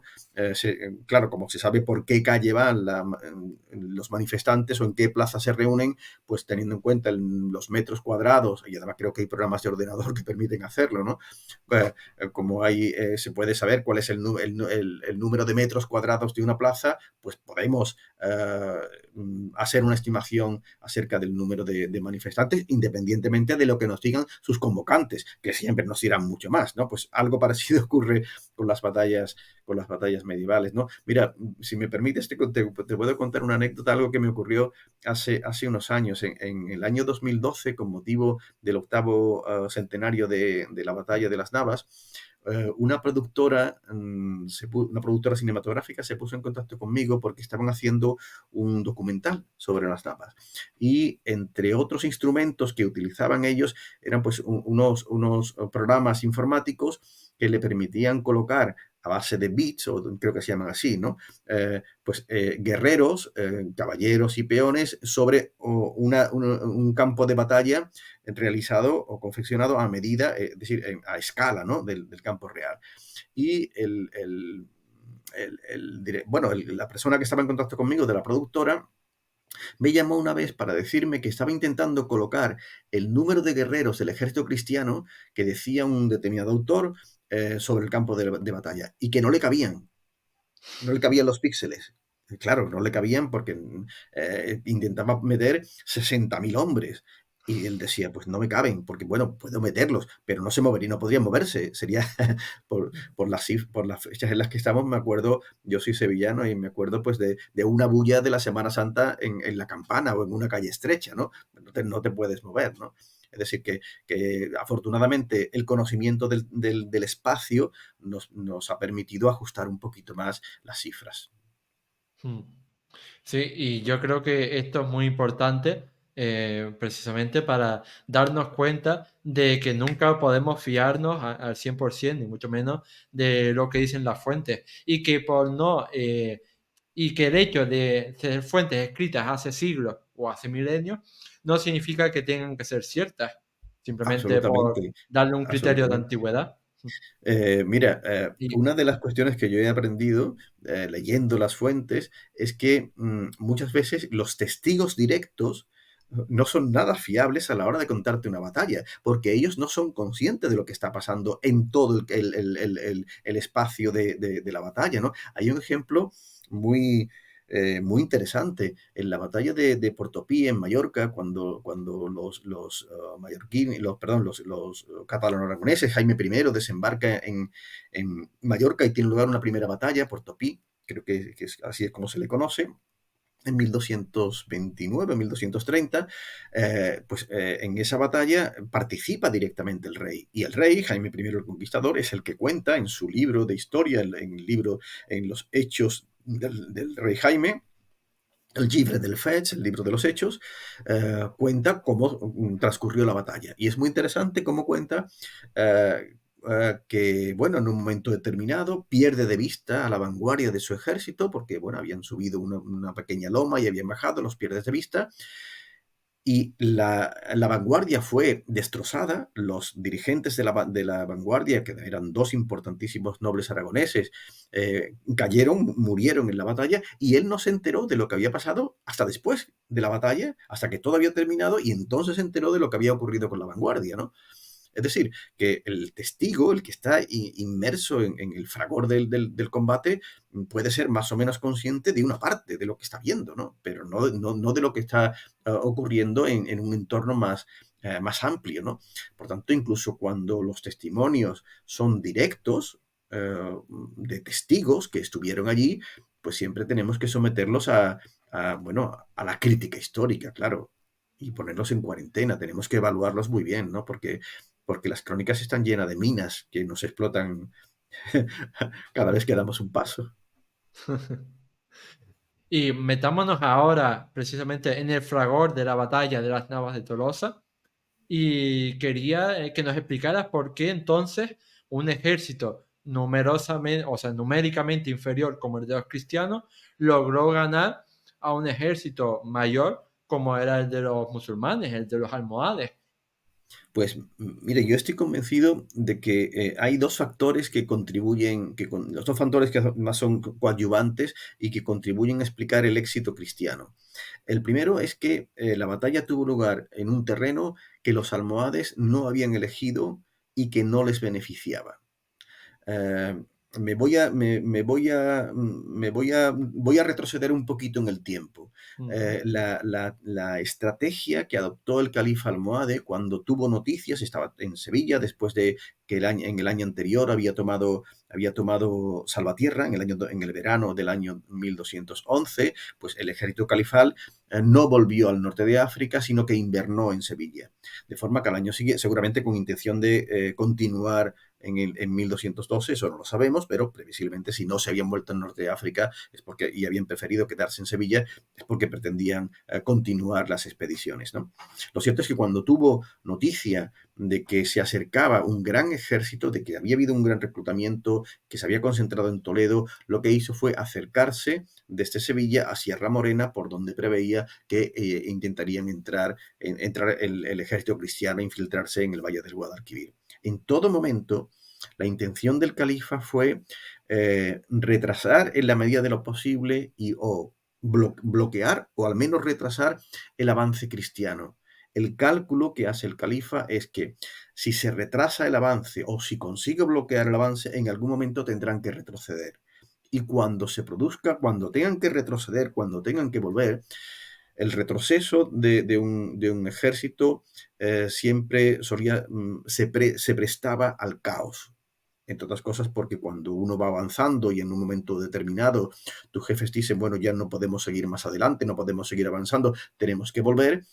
claro, como se sabe por qué calle van los manifestantes o en qué plaza se reúnen, pues teniendo en cuenta los metros cuadrados, y además creo que hay programas de ordenador porque permiten hacerlo, ¿no? Como se puede saber cuál es el número de metros cuadrados de una plaza, pues podemos hacer una estimación acerca del número de manifestantes, independientemente de lo que nos digan sus convocantes, que siempre nos dirán mucho más, ¿no? Pues algo parecido ocurre con las batallas medievales, ¿no? Mira, si me permites, te puedo contar una anécdota, algo que me ocurrió hace unos años, en el año 2012, con motivo del octavo centenario de la batalla de las Navas. Una productora cinematográfica se puso en contacto conmigo porque estaban haciendo un documental sobre las Navas. Y entre otros instrumentos que utilizaban ellos eran pues unos programas informáticos que le permitían colocar a base de bits, o creo que se llaman así, ¿no? Guerreros, caballeros y peones sobre un campo de batalla realizado o confeccionado a medida, es decir, a escala, ¿no? del campo real. Y la persona que estaba en contacto conmigo de la productora me llamó una vez para decirme que estaba intentando colocar el número de guerreros del ejército cristiano que decía un determinado autor sobre el campo de batalla y que no le cabían los píxeles. Claro, no le cabían porque intentaba meter 60.000 hombres. Y él decía, pues no me caben, porque bueno, puedo meterlos, pero no se moverían, no podrían moverse. Sería por las fechas en las que estamos, me acuerdo, yo soy sevillano y me acuerdo pues de una bulla de la Semana Santa en la Campana o en una calle estrecha, ¿no? No te puedes mover, ¿no? Es decir, que afortunadamente el conocimiento del espacio nos ha permitido ajustar un poquito más las cifras. Mm. Sí, y yo creo que esto es muy importante precisamente para darnos cuenta de que nunca podemos fiarnos al 100%, ni mucho menos de lo que dicen las fuentes, y que por no, y que el hecho de ser fuentes escritas hace siglos o hace milenios no significa que tengan que ser ciertas, simplemente por Absolutamente, darle un criterio de absolutamente. antigüedad. Mira, Y, una de las cuestiones que yo he aprendido leyendo las fuentes es que muchas veces los testigos directos no son nada fiables a la hora de contarte una batalla, porque ellos no son conscientes de lo que está pasando en todo el espacio de la batalla, ¿no? Hay un ejemplo muy, muy interesante. En la batalla de Portopí, en Mallorca, cuando los mallorquines, los catalano-aragoneses, Jaime I desembarca en Mallorca y tiene lugar una primera batalla, Portopí, creo que así es como se le conoce, en 1229, 1230, en esa batalla participa directamente el rey. Y el rey, Jaime I el Conquistador, es el que cuenta en su libro de historia, en los hechos del rey Jaime, el Llibre del Fets, el libro de los hechos, cuenta cómo transcurrió la batalla. Y es muy interesante cómo cuenta que, bueno, en un momento determinado pierde de vista a la vanguardia de su ejército, porque, bueno, habían subido una pequeña loma y habían bajado, los pierdes de vista, y la vanguardia fue destrozada, los dirigentes de la vanguardia, que eran dos importantísimos nobles aragoneses, murieron en la batalla, y él no se enteró de lo que había pasado hasta después de la batalla, hasta que todo había terminado, y entonces se enteró de lo que había ocurrido con la vanguardia, ¿no? Es decir, que el testigo, el que está inmerso en el fragor del combate, puede ser más o menos consciente de una parte de lo que está viendo, ¿no? Pero no de lo que está ocurriendo en un entorno más amplio, ¿no? Por tanto, incluso cuando los testimonios son directos, de testigos que estuvieron allí, pues siempre tenemos que someterlos bueno, a la crítica histórica, claro, y ponerlos en cuarentena. Tenemos que evaluarlos muy bien, ¿no? Porque las crónicas están llenas de minas que nos explotan cada vez que damos un paso. y metámonos ahora precisamente en el fragor de la batalla de las Navas de Tolosa. Y quería que nos explicaras por qué entonces un ejército numerosamente, o sea, numéricamente inferior como el de los cristianos, logró ganar a un ejército mayor como era el de los musulmanes, el de los almohades. Pues mire, yo estoy convencido de que hay dos factores que contribuyen, los dos factores que más son coadyuvantes y que contribuyen a explicar el éxito cristiano. El primero es que la batalla tuvo lugar en un terreno que los almohades no habían elegido y que no les beneficiaba. Eh, voy a retroceder un poquito en el tiempo. Ujú, La estrategia que adoptó el califa almohade cuando tuvo noticias, estaba en Sevilla después de que en el año anterior había tomado Salvatierra, en el verano del año 1211, pues el ejército califal no volvió al norte de África, sino que invernó en Sevilla. De forma que al año siguiente, seguramente con intención de continuar en 1212, eso no lo sabemos, pero previsiblemente si no se habían vuelto al norte de África y habían preferido quedarse en Sevilla, es porque pretendían continuar las expediciones, ¿no? Lo cierto es que cuando tuvo noticia de que se acercaba un gran ejército, de que había habido un gran reclutamiento, que se había concentrado en Toledo, lo que hizo fue acercarse desde Sevilla a Sierra Morena, por donde preveía que intentarían entrar el ejército cristiano, infiltrarse en el Valle del Guadalquivir. En todo momento, la intención del califa fue retrasar en la medida de lo posible o bloquear o al menos retrasar el avance cristiano. El cálculo que hace el califa es que si se retrasa el avance o si consigue bloquear el avance, en algún momento tendrán que retroceder. Y cuando se produzca, cuando tengan que retroceder, cuando tengan que volver, el retroceso de un ejército siempre se prestaba al caos. Entre otras cosas porque cuando uno va avanzando y en un momento determinado tus jefes dicen, bueno, ya no podemos seguir más adelante, no podemos seguir avanzando, tenemos que volver,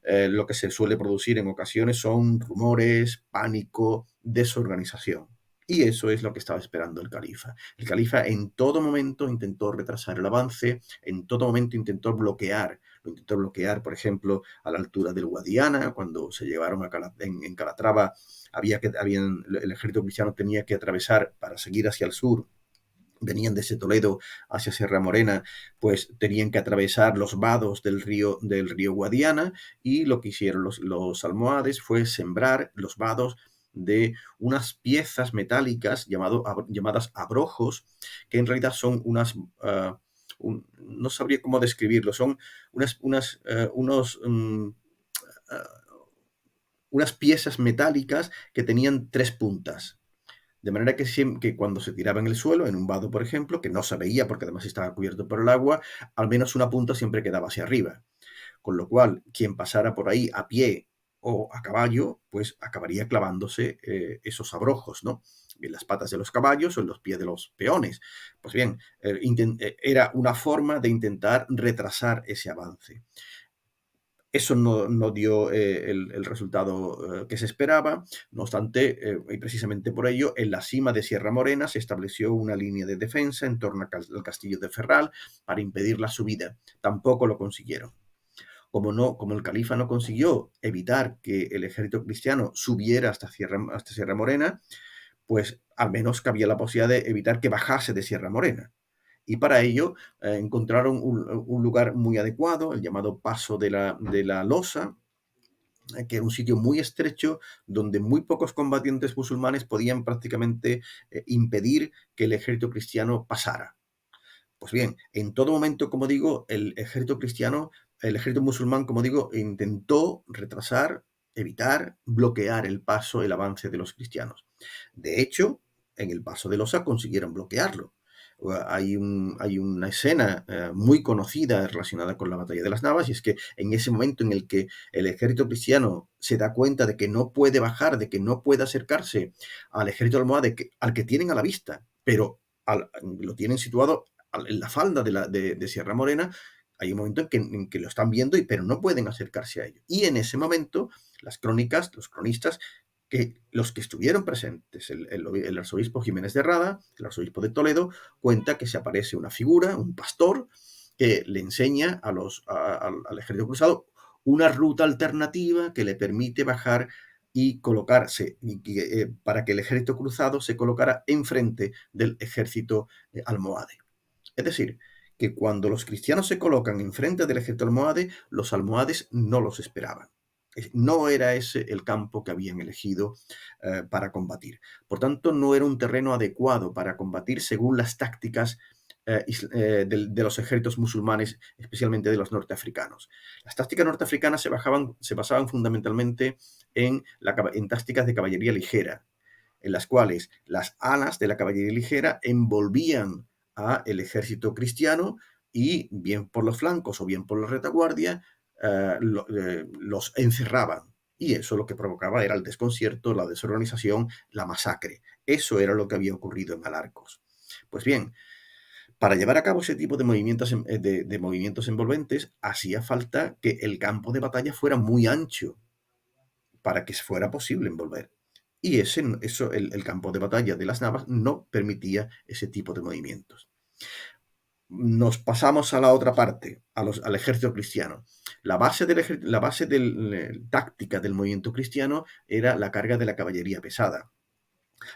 lo que se suele producir en ocasiones son rumores, pánico, desorganización. Y eso es lo que estaba esperando el califa. El califa en todo momento intentó retrasar el avance, en todo momento lo intentó bloquear, por ejemplo, a la altura del Guadiana, cuando se llevaron en Calatrava, el ejército cristiano tenía que atravesar para seguir hacia el sur, venían desde Toledo hacia Sierra Morena, pues tenían que atravesar los vados del río Guadiana, y lo que hicieron los almohades fue sembrar los vados de unas piezas metálicas llamadas abrojos, que en realidad son no sabría cómo describirlo, son uh, unas piezas metálicas que tenían tres puntas. De manera que cuando se tiraba en el suelo, en un vado, por ejemplo, que no se veía porque además estaba cubierto por el agua, al menos una punta siempre quedaba hacia arriba. Con lo cual, quien pasara por ahí a pie o a caballo, pues acabaría clavándose esos abrojos, ¿no? En las patas de los caballos o en los pies de los peones. Pues bien, era una forma de intentar retrasar ese avance. Eso no dio el resultado que se esperaba. No obstante, y precisamente por ello, en la cima de Sierra Morena se estableció una línea de defensa en torno al castillo de Ferral para impedir la subida. Tampoco lo consiguieron. Como el califa no consiguió evitar que el ejército cristiano subiera hasta Sierra Morena, pues al menos cabía la posibilidad de evitar que bajase de Sierra Morena. Y para ello encontraron un lugar muy adecuado, el llamado Paso de la Losa, que era un sitio muy estrecho donde muy pocos combatientes musulmanes podían prácticamente impedir que el ejército cristiano pasara. Pues bien, en todo momento, como digo, el ejército musulmán, como digo, intentó retrasar, evitar, bloquear el paso, el avance de los cristianos. De hecho, en el paso de Losa consiguieron bloquearlo. Hay una escena muy conocida relacionada con la batalla de las Navas, y es que en ese momento en el que el ejército cristiano se da cuenta de que no puede bajar, de que no puede acercarse al ejército almohade al que tienen a la vista, pero lo tienen situado en la falda de Sierra Morena, hay un momento en que lo están viendo, pero no pueden acercarse a ello. Y en ese momento, los cronistas, los que estuvieron presentes, el arzobispo Jiménez de Rada, el arzobispo de Toledo, cuenta que se aparece una figura, un pastor, que le enseña al ejército cruzado una ruta alternativa que le permite bajar y colocarse, para que el ejército cruzado se colocara enfrente del ejército almohade. Es decir, que cuando los cristianos se colocan enfrente del ejército almohade, los almohades no los esperaban. No era ese el campo que habían elegido para combatir. Por tanto, no era un terreno adecuado para combatir según las tácticas de los ejércitos musulmanes, especialmente de los norteafricanos. Las tácticas norteafricanas se basaban fundamentalmente en tácticas de caballería ligera, en las cuales las alas de la caballería ligera envolvían al ejército cristiano y bien por los flancos o bien por la retaguardia los encerraban. Y eso lo que provocaba era el desconcierto, la desorganización, la masacre. Eso era lo que había ocurrido en Alarcos. Pues bien, para llevar a cabo ese tipo de movimientos envolventes, hacía falta que el campo de batalla fuera muy ancho para que fuera posible envolver. Y el campo de batalla de las Navas no permitía ese tipo de movimientos. Nos pasamos a la otra parte, al ejército cristiano. La base táctica del movimiento cristiano era la carga de la caballería pesada.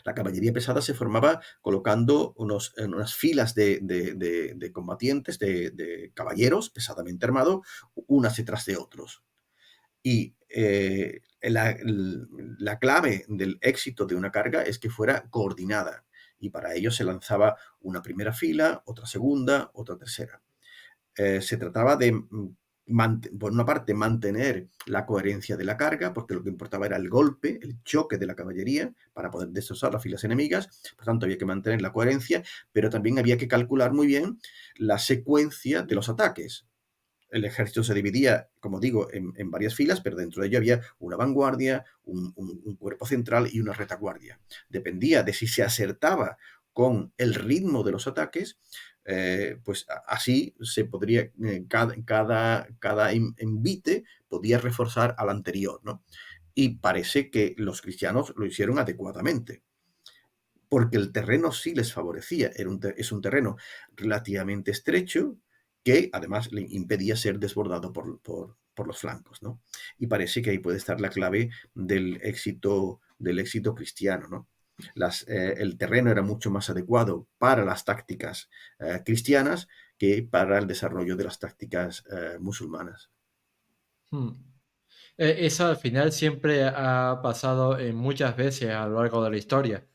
La caballería pesada se formaba colocando unas filas de combatientes, de caballeros pesadamente armados, unas detrás de otros. Y la clave del éxito de una carga es que fuera coordinada. Y para ello se lanzaba una primera fila, otra segunda, otra tercera. Se trataba de, por una parte, mantener la coherencia de la carga, porque lo que importaba era el golpe, el choque de la caballería para poder destrozar las filas enemigas. Por tanto, había que mantener la coherencia, pero también había que calcular muy bien la secuencia de los ataques. El ejército se dividía, como digo, en varias filas, pero dentro de ello había una vanguardia, un cuerpo central y una retaguardia. Dependía de si se acertaba con el ritmo de los ataques, pues así se podría, cada envite podía reforzar al anterior, ¿no? Y parece que los cristianos lo hicieron adecuadamente, porque el terreno sí les favorecía. Es un terreno relativamente estrecho que además le impedía ser desbordado por los flancos, ¿no? Y parece que ahí puede estar la clave del éxito cristiano, ¿no? El terreno era mucho más adecuado para las tácticas cristianas que para el desarrollo de las tácticas musulmanas. Hmm. Eso al final siempre ha pasado muchas veces a lo largo de la historia,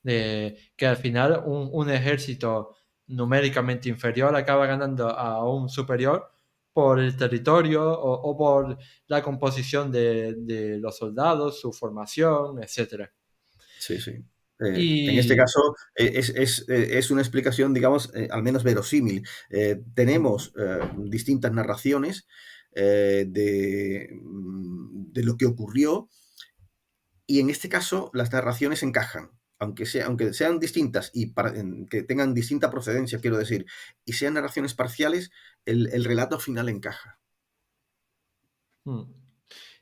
de que al final un ejército numéricamente inferior acaba ganando a un superior por el territorio o por la composición de los soldados, su formación, etcétera. Sí, sí. En este Y caso es una explicación, digamos, al menos verosímil. Tenemos distintas narraciones de lo que ocurrió y en este caso las narraciones encajan. Aunque sean distintas y que tengan distinta procedencia, quiero decir, y sean narraciones parciales, el relato final encaja. mm,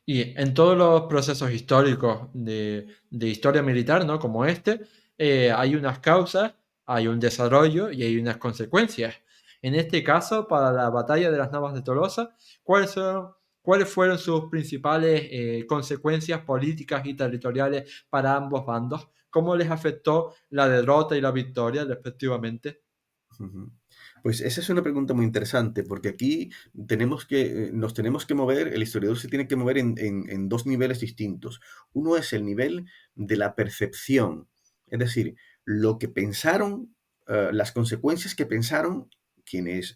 Y en todos los procesos históricos de historia militar, ¿no? Como este, hay unas causas, hay un desarrollo y hay unas consecuencias. En este caso, para la batalla de las Navas de Tolosa, ¿cuáles fueron sus principales consecuencias políticas y territoriales para ambos bandos? ¿Cómo les afectó la derrota y la victoria, respectivamente? Ujú. Pues esa es una pregunta muy interesante, porque aquí nos tenemos que mover, el historiador se tiene que mover en dos niveles distintos. Uno es el nivel de la percepción, es decir, lo que pensaron, las consecuencias que pensaron quienes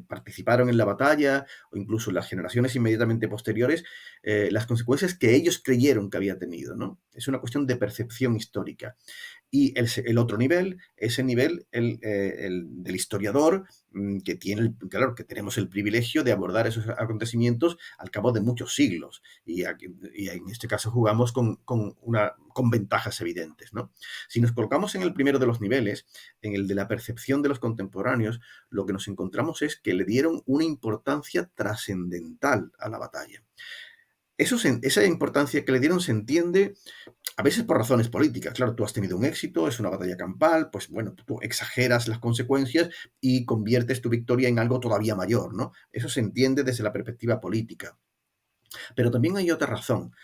participaron en la batalla o incluso las generaciones inmediatamente posteriores, las consecuencias que ellos creyeron que había tenido, ¿no? Es una cuestión de percepción histórica. Y el otro nivel es el nivel el del historiador, claro, que tenemos el privilegio de abordar esos acontecimientos al cabo de muchos siglos. Y en este caso jugamos con ventajas evidentes, ¿no? Si nos colocamos en el primero de los niveles, en el de la percepción de los contemporáneos, lo que nos encontramos es que le dieron una importancia trascendental a la batalla. Esa importancia que le dieron se entiende a veces por razones políticas. Claro, tú has tenido un éxito, es una batalla campal, pues bueno, tú exageras las consecuencias y conviertes tu victoria en algo todavía mayor, ¿no? Eso se entiende desde la perspectiva política. Pero también hay otra razón.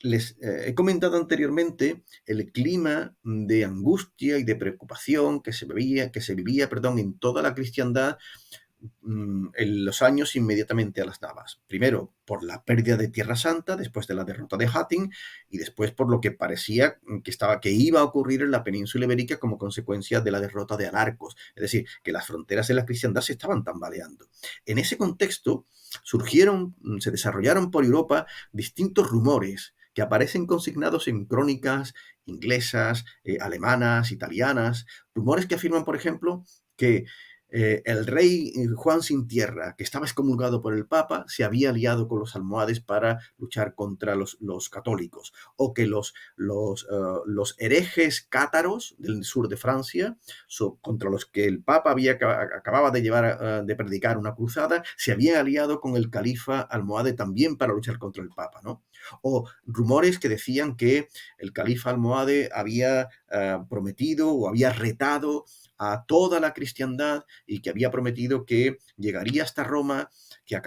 He comentado anteriormente el clima de angustia y de preocupación que se vivía, perdón, en toda la cristiandad en los años inmediatamente a las Navas. Primero, por la pérdida de Tierra Santa después de la derrota de Hattin, y después por lo que parecía que iba a ocurrir en la península ibérica como consecuencia de la derrota de Alarcos. Es decir, que las fronteras de la cristiandad se estaban tambaleando. En ese contexto se desarrollaron por Europa distintos rumores que aparecen consignados en crónicas inglesas, alemanas, italianas, rumores que afirman, por ejemplo, que el rey Juan sin tierra, que estaba excomulgado por el Papa, se había aliado con los almohades para luchar contra los católicos, o que los herejes cátaros del sur de Francia, contra los que el Papa acababa de predicar una cruzada, se habían aliado con el califa almohade también para luchar contra el Papa, ¿no? O rumores que decían que el califa almohade había prometido o había retado a toda la cristiandad y que había prometido que llegaría hasta Roma, que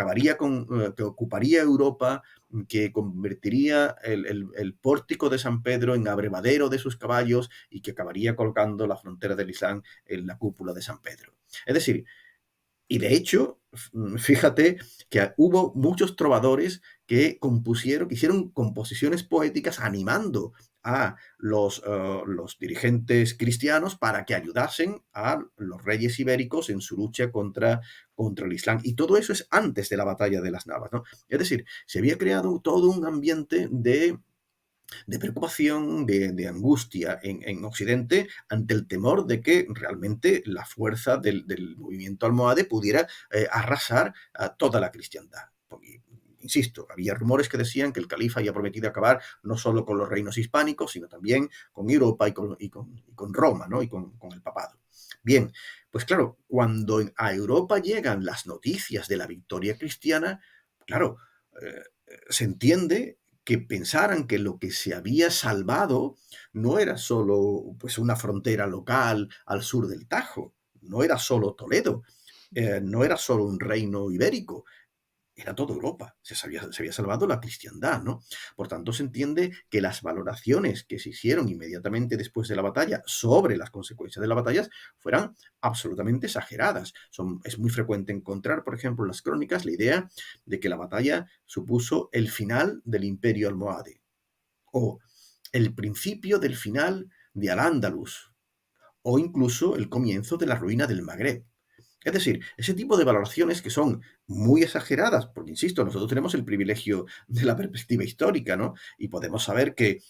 ocuparía Europa, que convertiría el pórtico de San Pedro en abrevadero de sus caballos y que acabaría colocando la frontera del Islam en la cúpula de San Pedro. Es decir, y de hecho, fíjate que hubo muchos trovadores que hicieron composiciones poéticas animando a los dirigentes cristianos para que ayudasen a los reyes ibéricos en su lucha contra el Islam. Y todo eso es antes de la batalla de las Navas, ¿no? Es decir, se había creado todo un ambiente de preocupación, de angustia en Occidente ante el temor de que realmente la fuerza del movimiento almohade pudiera arrasar a toda la cristiandad. Porque, insisto, había rumores que decían que el califa había prometido acabar no solo con los reinos hispánicos, sino también con Europa y con Roma, ¿no? Y con el papado. Bien, pues claro, cuando a Europa llegan las noticias de la victoria cristiana, claro, se entiende que pensaran que lo que se había salvado no era solo pues, una frontera local al sur del Tajo, no era solo Toledo, no era solo un reino ibérico, era toda Europa, se había salvado la cristiandad, ¿no? Por tanto, se entiende que las valoraciones que se hicieron inmediatamente después de la batalla sobre las consecuencias de las batallas fueran absolutamente exageradas. Es muy frecuente encontrar, por ejemplo, en las crónicas la idea de que la batalla supuso el final del imperio almohade o el principio del final de Al-Ándalus o incluso el comienzo de la ruina del Magreb. Es decir, ese tipo de valoraciones que son muy exageradas, porque insisto, nosotros tenemos el privilegio de la perspectiva histórica, ¿no? Y podemos saber que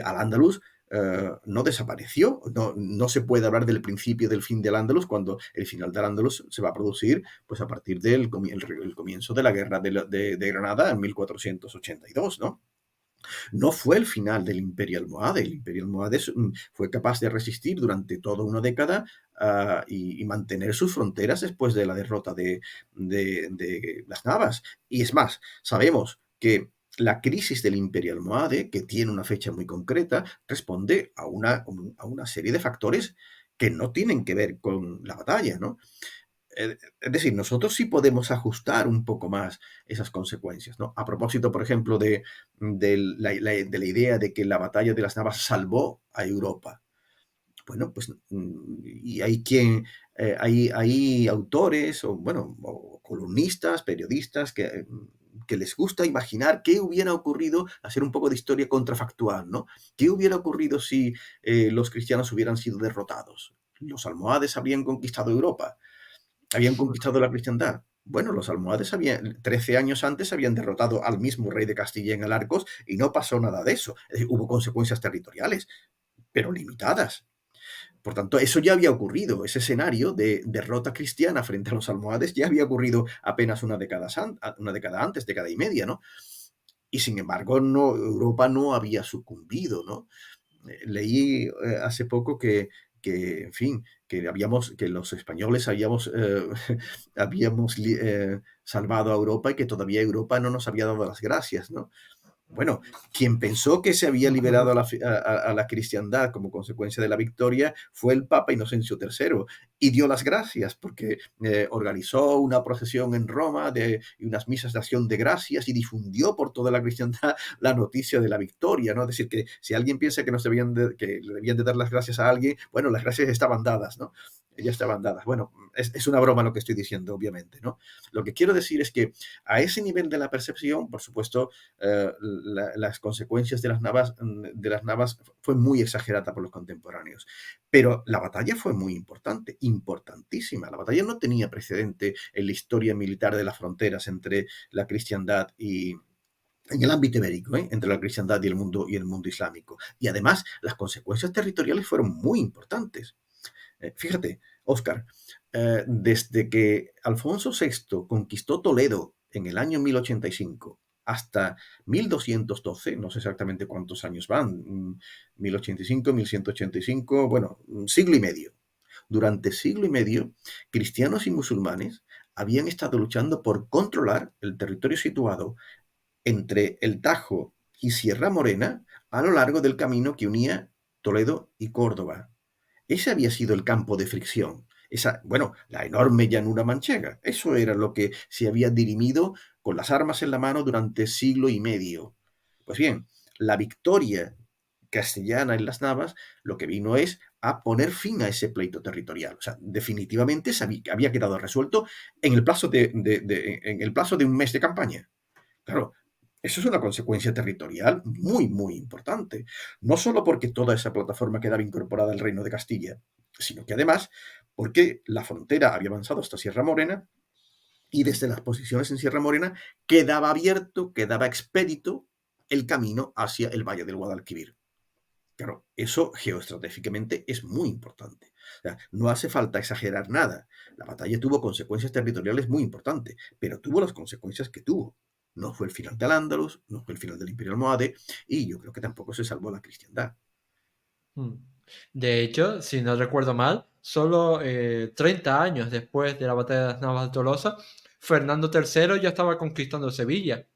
Al-Ándalus no desapareció, no se puede hablar del principio del fin del Ándalus cuando el final del Ándalus se va a producir pues a partir del comienzo de la guerra de Granada en 1482, ¿no? No fue el final del Imperio Almohade. El Imperio Almohade fue capaz de resistir durante toda una década y mantener sus fronteras después de la derrota de las Navas. Y es más, sabemos que la crisis del Imperio Almohade, que tiene una fecha muy concreta, responde a una serie de factores que no tienen que ver con la batalla, ¿no? Es decir, nosotros sí podemos ajustar un poco más esas consecuencias, ¿no? A propósito, por ejemplo, de la idea de que la batalla de las Navas salvó a Europa. Bueno, pues, y hay autores o columnistas, periodistas que les gusta imaginar qué hubiera ocurrido, hacer un poco de historia contrafactual, ¿no? ¿Qué hubiera ocurrido si los cristianos hubieran sido derrotados? ¿Los almohades habrían conquistado Europa? ¿Habían conquistado la cristiandad? Bueno, los almohades 13 años antes habían derrotado al mismo rey de Castilla en Alarcos y no pasó nada de eso. Es decir, hubo consecuencias territoriales, pero limitadas. Por tanto, eso ya había ocurrido. Ese escenario de derrota cristiana frente a los almohades ya había ocurrido apenas una década antes, década y media, ¿no? Y sin embargo, Europa no había sucumbido, ¿no? Leí hace poco en fin, que los españoles habíamos salvado a Europa y que todavía Europa no nos había dado las gracias, ¿no? Bueno, quien pensó que se había liberado a la cristiandad como consecuencia de la victoria fue el Papa Inocencio III. y dio las gracias porque organizó una procesión en Roma y unas misas de acción de gracias y difundió por toda la cristiandad la noticia de la victoria, ¿no? Es decir, que si alguien piensa que, que le debían de dar las gracias a alguien, bueno, las gracias estaban dadas, ¿no? Ya estaban dadas. Bueno, es una broma lo que estoy diciendo, obviamente, ¿no? Lo que quiero decir es que a ese nivel de la percepción, por supuesto, las consecuencias de las navas fue muy exagerada por los contemporáneos. Pero la batalla fue muy importante, importantísima. La batalla no tenía precedente en la historia militar de las fronteras entre la cristiandad y, en el ámbito ibérico, entre la cristiandad y el mundo islámico. Y además, las consecuencias territoriales fueron muy importantes. Fíjate, Óscar, desde que Alfonso VI conquistó Toledo en el año 1085 hasta 1212, no sé exactamente cuántos años van, 1085, 1185, bueno, un siglo y medio. Durante siglo y medio, cristianos y musulmanes habían estado luchando por controlar el territorio situado entre el Tajo y Sierra Morena a lo largo del camino que unía Toledo y Córdoba. Ese había sido el campo de fricción. Bueno, la enorme llanura manchega. Eso era lo que se había dirimido con las armas en la mano durante siglo y medio. Pues bien, la victoria castellana en las Navas lo que vino es a poner fin a ese pleito territorial. O sea, definitivamente había quedado resuelto en el plazo en el plazo de un mes de campaña. Claro, eso es una consecuencia territorial muy, muy importante. No solo porque toda esa plataforma quedaba incorporada al Reino de Castilla, sino que además porque la frontera había avanzado hasta Sierra Morena y desde las posiciones en Sierra Morena quedaba abierto, quedaba expedito el camino hacia el Valle del Guadalquivir. Claro, eso geoestratégicamente es muy importante. O sea, no hace falta exagerar nada. La batalla tuvo consecuencias territoriales muy importantes, pero tuvo las consecuencias que tuvo. No fue el final del Andalus, no fue el final del Imperio Almohade, y yo creo que tampoco se salvó la cristiandad. Mm. De hecho, si no recuerdo mal, solo 30 años después de la batalla de las Navas de Tolosa, Fernando III ya estaba conquistando Sevilla.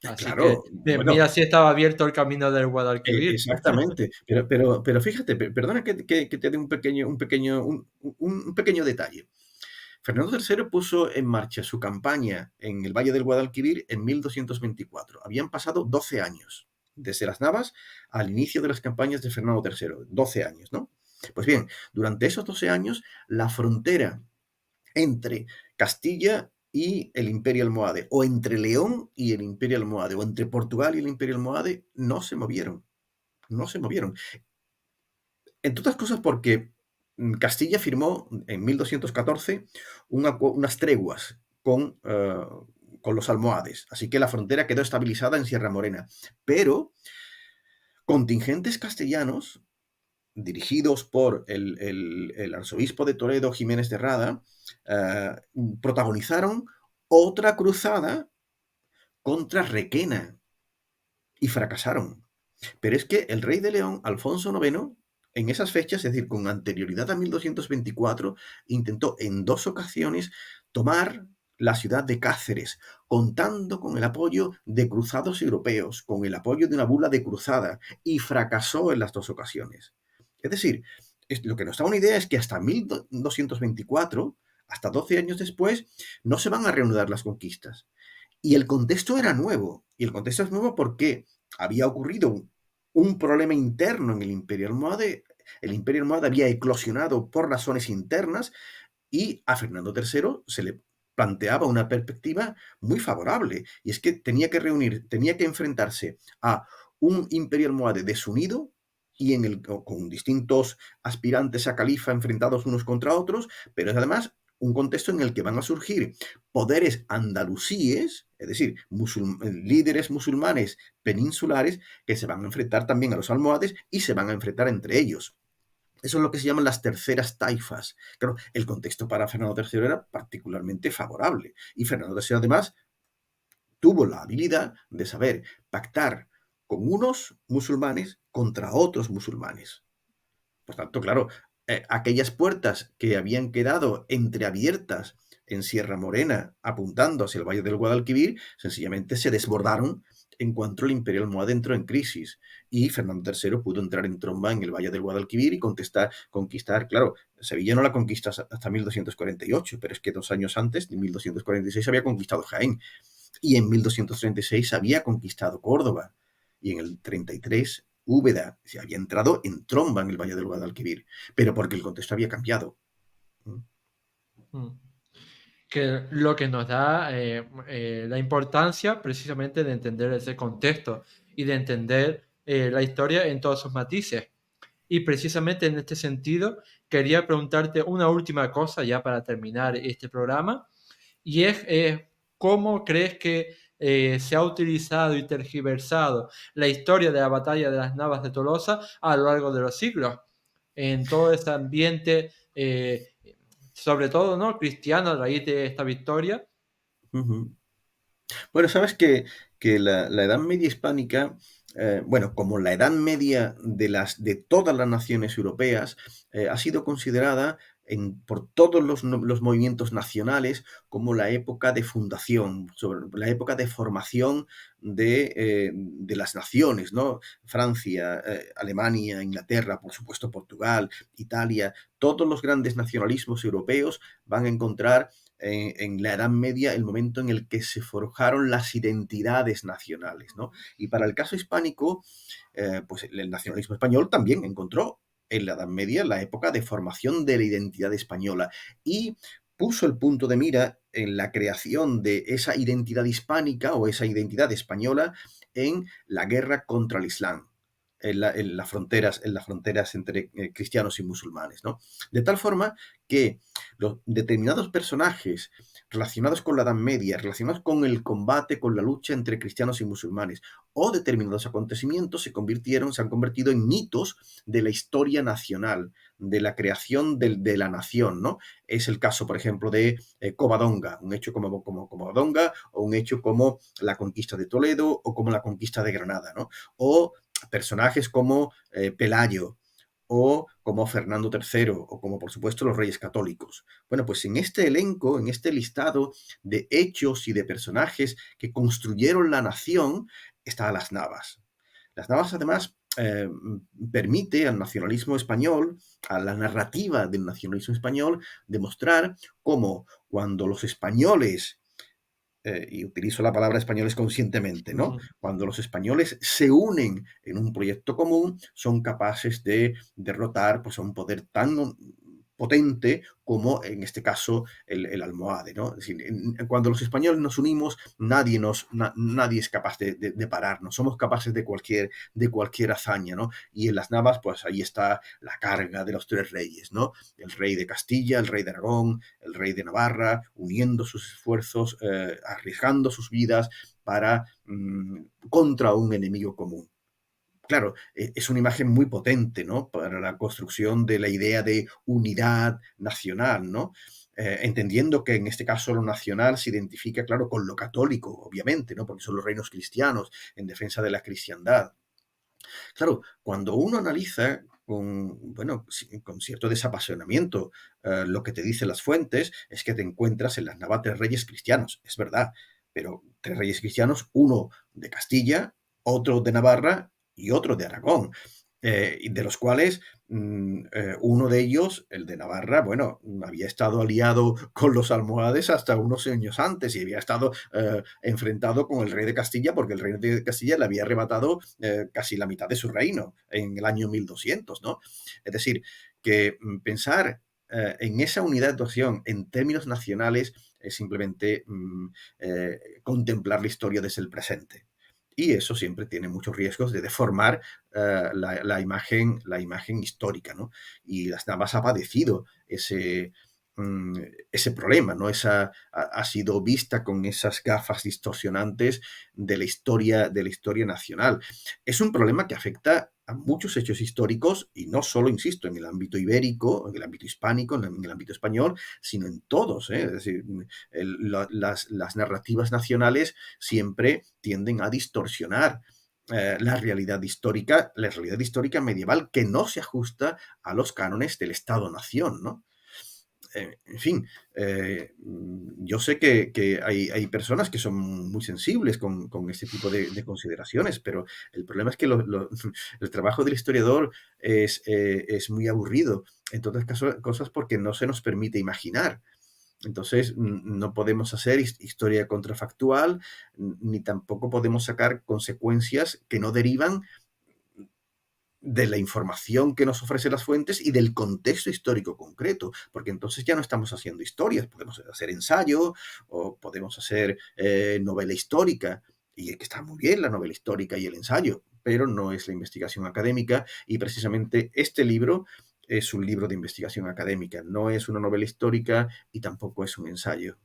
Así que, Claro, mira bueno, si estaba abierto el camino del Guadalquivir. exactamente. Pero fíjate, perdona que te dé un pequeño detalle. Fernando III puso en marcha su campaña en el Valle del Guadalquivir en 1224. Habían pasado 12 años, desde las Navas al inicio de las campañas de Fernando III. 12 años, ¿no? Pues bien, durante esos 12 años, la frontera entre Castilla y el Imperio Almohade, o entre León y el Imperio Almohade, o entre Portugal y el Imperio Almohade, no se movieron. No se movieron. Entre otras cosas porque Castilla firmó en 1214 unas treguas con los almohades, así que la frontera quedó estabilizada en Sierra Morena. Pero contingentes castellanos, dirigidos por el arzobispo de Toledo, Jiménez de Rada, eh, protagonizaron otra cruzada contra Requena y fracasaron. Pero es que el rey de León, Alfonso IX, en esas fechas, es decir, con anterioridad a 1224, intentó en 2 ocasiones tomar la ciudad de Cáceres, contando con el apoyo de cruzados europeos, con el apoyo de una bula de cruzada, y fracasó en las 2 ocasiones. Es decir, lo que nos da una idea es que hasta 1224, hasta 12 años después, no se van a reanudar las conquistas. Y el contexto era nuevo. Y el contexto es nuevo porque había ocurrido un problema interno en el Imperio Almohade. El Imperio Almohade había eclosionado por razones internas y a Fernando III se le planteaba una perspectiva muy favorable. Y es que tenía que enfrentarse a un Imperio Almohade desunido y con distintos aspirantes a califa enfrentados unos contra otros, pero es además un contexto en el que van a surgir poderes andalusíes, es decir, líderes musulmanes peninsulares que se van a enfrentar también a los almohades y se van a enfrentar entre ellos. Eso es lo que se llaman las terceras taifas. Claro, el contexto para Fernando III era particularmente favorable. Y Fernando III, además, tuvo la habilidad de saber pactar con unos musulmanes contra otros musulmanes. Por tanto, claro, aquellas puertas que habían quedado entreabiertas en Sierra Morena, apuntando hacia el Valle del Guadalquivir, sencillamente se desbordaron encuentro el Imperio almohade entró en crisis y Fernando III pudo entrar en tromba en el Valle del Guadalquivir y conquistar, claro, Sevilla no la conquista hasta 1248, pero es que 2 años antes, en 1246, había conquistado Jaén y en 1236 había conquistado Córdoba y en el 33 Úbeda se había entrado en tromba en el Valle del Guadalquivir, pero porque el contexto había cambiado. Mm. Que lo que nos da la importancia precisamente de entender ese contexto y de entender la historia en todos sus matices. Y precisamente en este sentido, quería preguntarte una última cosa ya para terminar este programa, y es cómo crees que se ha utilizado y tergiversado la historia de la batalla de las Navas de Tolosa a lo largo de los siglos, en todo ese ambiente, sobre todo, ¿no?, cristiano a raíz de esta victoria. Ujú. Bueno, sabes que la Edad Media hispánica, bueno, como la Edad Media de todas las naciones europeas, ha sido considerada por todos los movimientos nacionales como la época de fundación, la época de formación de las naciones, ¿no? Francia, Alemania, Inglaterra, por supuesto Portugal, Italia, todos los grandes nacionalismos europeos van a encontrar en la Edad Media el momento en el que se forjaron las identidades nacionales, ¿no? Y para el caso hispánico, pues el nacionalismo español también encontró en la Edad Media la época de formación de la identidad española y puso el punto de mira en la creación de esa identidad hispánica o esa identidad española en la guerra contra el Islam. En las fronteras entre cristianos y musulmanes, ¿no? De tal forma que los determinados personajes relacionados con la Edad Media, relacionados con el combate, con la lucha entre cristianos y musulmanes, o determinados acontecimientos se han convertido en mitos de la historia nacional, de la creación de la nación, ¿no? Es el caso, por ejemplo, de Covadonga, un hecho como Covadonga, o un hecho como la conquista de Toledo, o como la conquista de Granada, ¿no? O personajes como Pelayo, o como Fernando III, o como por supuesto los Reyes Católicos. Bueno, pues en este elenco, en este listado de hechos y de personajes que construyeron la nación, están las Navas. Las Navas además permite al nacionalismo español, a la narrativa del nacionalismo español, demostrar cómo cuando los españoles y utilizo la palabra españoles conscientemente, ¿no? Ujú. Cuando los españoles se unen en un proyecto común, son capaces de derrotar pues, a un poder tan potente como en este caso el almohade, ¿no? Es decir, cuando los españoles nos unimos, nadie es capaz de pararnos, somos capaces de cualquier hazaña, ¿no? Y en las Navas, pues ahí está la carga de los tres reyes, ¿no? El rey de Castilla, el rey de Aragón, el rey de Navarra, uniendo sus esfuerzos, arriesgando sus vidas contra un enemigo común. Claro, es una imagen muy potente, ¿no? Para la construcción de la idea de unidad nacional, ¿no? Entendiendo que en este caso lo nacional se identifica, claro, con lo católico, obviamente, ¿no? Porque son los reinos cristianos en defensa de la cristiandad. Claro, cuando uno analiza con cierto desapasionamiento lo que te dicen las fuentes, es que te encuentras en las Navas tres reyes cristianos, es verdad, pero tres reyes cristianos, uno de Castilla, otro de Navarra y otro de Aragón, y de los cuales uno de ellos, el de Navarra, bueno, había estado aliado con los almohades hasta unos años antes y había estado enfrentado con el rey de Castilla porque el rey de Castilla le había arrebatado casi la mitad de su reino en el año 1200, ¿no? Es decir, que pensar en esa unidad de actuación en términos nacionales es simplemente contemplar la historia desde el presente. Y eso siempre tiene muchos riesgos de deformar la imagen histórica, ¿no? Y las Navas ha padecido mm, ese problema, ¿no? Ha sido vista con esas gafas distorsionantes de la historia nacional. Es un problema que afecta a muchos hechos históricos y no solo, insisto, en el ámbito ibérico, en el ámbito hispánico, en el ámbito español, sino en todos, ¿eh? Es decir, las narrativas nacionales siempre tienden a distorsionar la realidad histórica medieval que no se ajusta a los cánones del Estado-nación, ¿no? En fin, yo sé que hay personas que son muy sensibles con este tipo de consideraciones, pero el problema es que el trabajo del historiador es muy aburrido, en todas cosas porque no se nos permite imaginar. Entonces, no podemos hacer historia contrafactual, ni tampoco podemos sacar consecuencias que no derivan de la información que nos ofrecen las fuentes y del contexto histórico concreto, porque entonces ya no estamos haciendo historias, podemos hacer ensayo o podemos hacer novela histórica, y que está muy bien la novela histórica y el ensayo, pero no es la investigación académica, y precisamente este libro es un libro de investigación académica, no es una novela histórica y tampoco es un ensayo.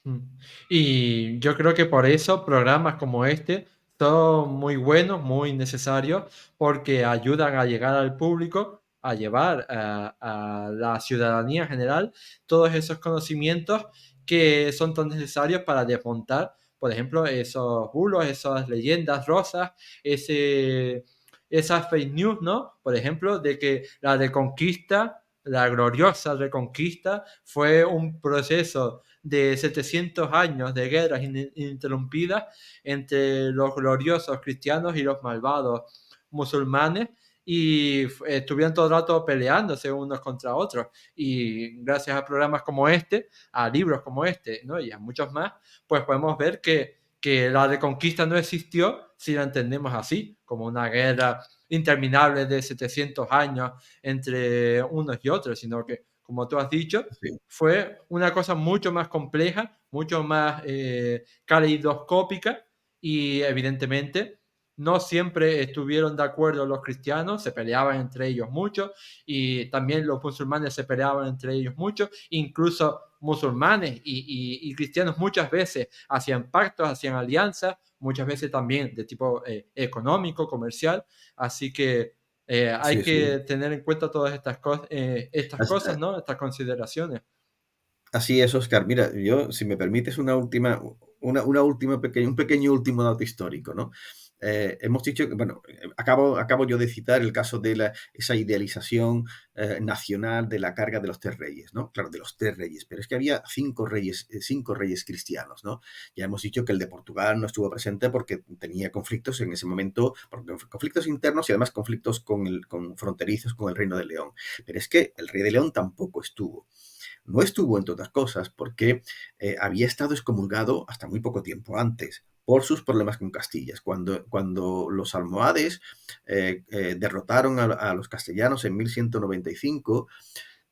Mm. Y yo creo que por eso programas como este son muy buenos, muy necesarios, porque ayudan a llegar al público, a llevar a la ciudadanía en general todos esos conocimientos que son tan necesarios para desmontar, por ejemplo, esos bulos, esas leyendas rosas, ese, esas fake news, ¿no? Por ejemplo, de que la Reconquista, la gloriosa Reconquista, fue un proceso de 700 años de guerras ininterrumpidas entre los gloriosos cristianos y los malvados musulmanes y estuvieron todo el rato peleándose unos contra otros y gracias a programas como este, a libros como este, ¿no? Y a muchos más, pues podemos ver que la reconquista no existió si la entendemos así, como una guerra interminable de 700 años entre unos y otros, sino que, como tú has dicho, Sí, fue una cosa mucho más compleja, mucho más caleidoscópica y evidentemente no siempre estuvieron de acuerdo los cristianos, se peleaban entre ellos mucho y también los musulmanes se peleaban entre ellos mucho, incluso musulmanes y cristianos muchas veces hacían pactos, hacían alianzas, muchas veces también de tipo económico, comercial, así que hay sí, sí. que tener en cuenta todas estas cosas, As- ¿no? Estas consideraciones. Así es, Oscar. Mira, yo, si me permites una última un pequeño último dato histórico, ¿no? Hemos dicho que, bueno, acabo yo de citar el caso de esa idealización nacional de la carga de los tres reyes, ¿no? Claro, de los tres reyes, pero es que había cinco reyes cristianos, ¿no? Ya hemos dicho que el de Portugal no estuvo presente porque tenía conflictos en ese momento, conflictos internos y además conflictos con fronterizos con el Reino de León. Pero es que el rey de León tampoco estuvo. No estuvo, entre otras cosas, porque había estado excomulgado hasta muy poco tiempo antes por sus problemas con Castillas. Cuando los almohades derrotaron a los castellanos en 1195,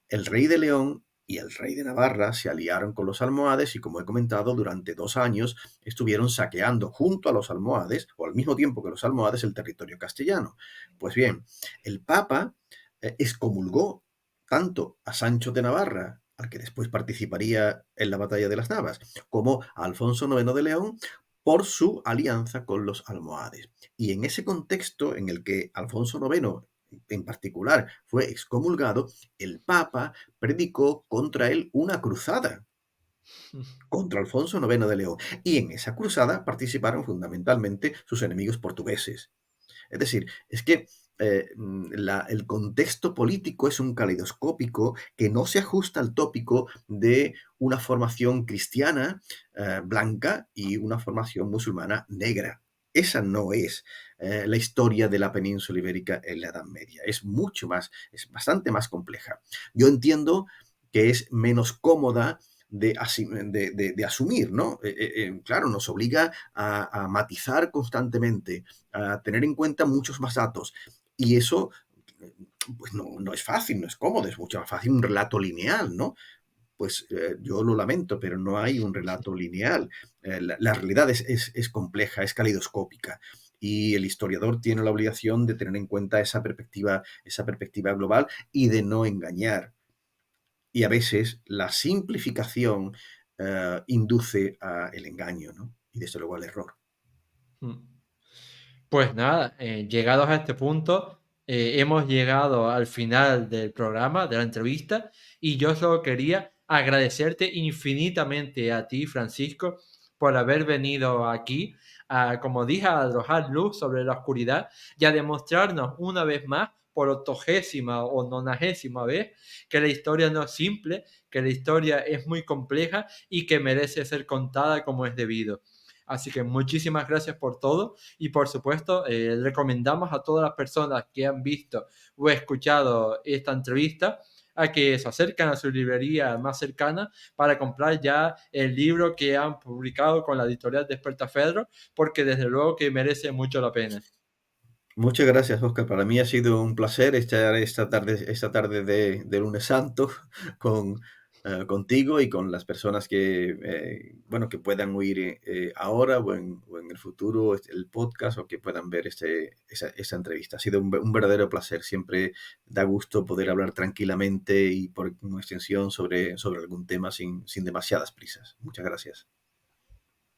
el rey de León y el rey de Navarra se aliaron con los almohades y, como he comentado, durante 2 años estuvieron saqueando junto a los almohades, o al mismo tiempo que los almohades, el territorio castellano. Pues bien, el Papa excomulgó tanto a Sancho de Navarra, al que después participaría en la batalla de las Navas, como a Alfonso IX de León por su alianza con los almohades. Y en ese contexto en el que Alfonso IX en particular fue excomulgado, el Papa predicó contra él una cruzada contra Alfonso IX de León. Y en esa cruzada participaron fundamentalmente sus enemigos portugueses. Es decir, es que el contexto político es un caleidoscópico que no se ajusta al tópico de una formación cristiana blanca y una formación musulmana negra. Esa no es la historia de la península ibérica en la Edad Media. Es mucho más, es bastante más compleja. Yo entiendo que es menos cómoda de asumir, ¿no? Claro, nos obliga a matizar constantemente, a tener en cuenta muchos más datos. Y eso, pues no es fácil, no es cómodo, es mucho más fácil un relato lineal, ¿no? Pues yo lo lamento, pero no hay un relato lineal. La realidad es compleja, es caleidoscópica. Y el historiador tiene la obligación de tener en cuenta esa perspectiva global y de no engañar. Y a veces la simplificación induce al engaño, ¿no? Y desde luego al error. Pues nada, llegados a este punto, hemos llegado al final del programa, de la entrevista, y yo solo quería agradecerte infinitamente a ti, Francisco, por haber venido aquí, como dije, a arrojar luz sobre la oscuridad y a demostrarnos una vez más por 80ª o 90ª vez que la historia no es simple, que la historia es muy compleja y que merece ser contada como es debido. Así que muchísimas gracias por todo y por supuesto recomendamos a todas las personas que han visto o escuchado esta entrevista a que se acerquen a su librería más cercana para comprar ya el libro que han publicado con la editorial Despertaferro, porque desde luego que merece mucho la pena. Muchas gracias, Oscar. Para mí ha sido un placer estar esta tarde de Lunes Santo con, contigo y con las personas que, bueno, que puedan oír ahora o en el futuro el podcast o que puedan ver esa entrevista. Ha sido un verdadero placer. Siempre da gusto poder hablar tranquilamente y por una extensión sobre algún tema sin demasiadas prisas. Muchas gracias.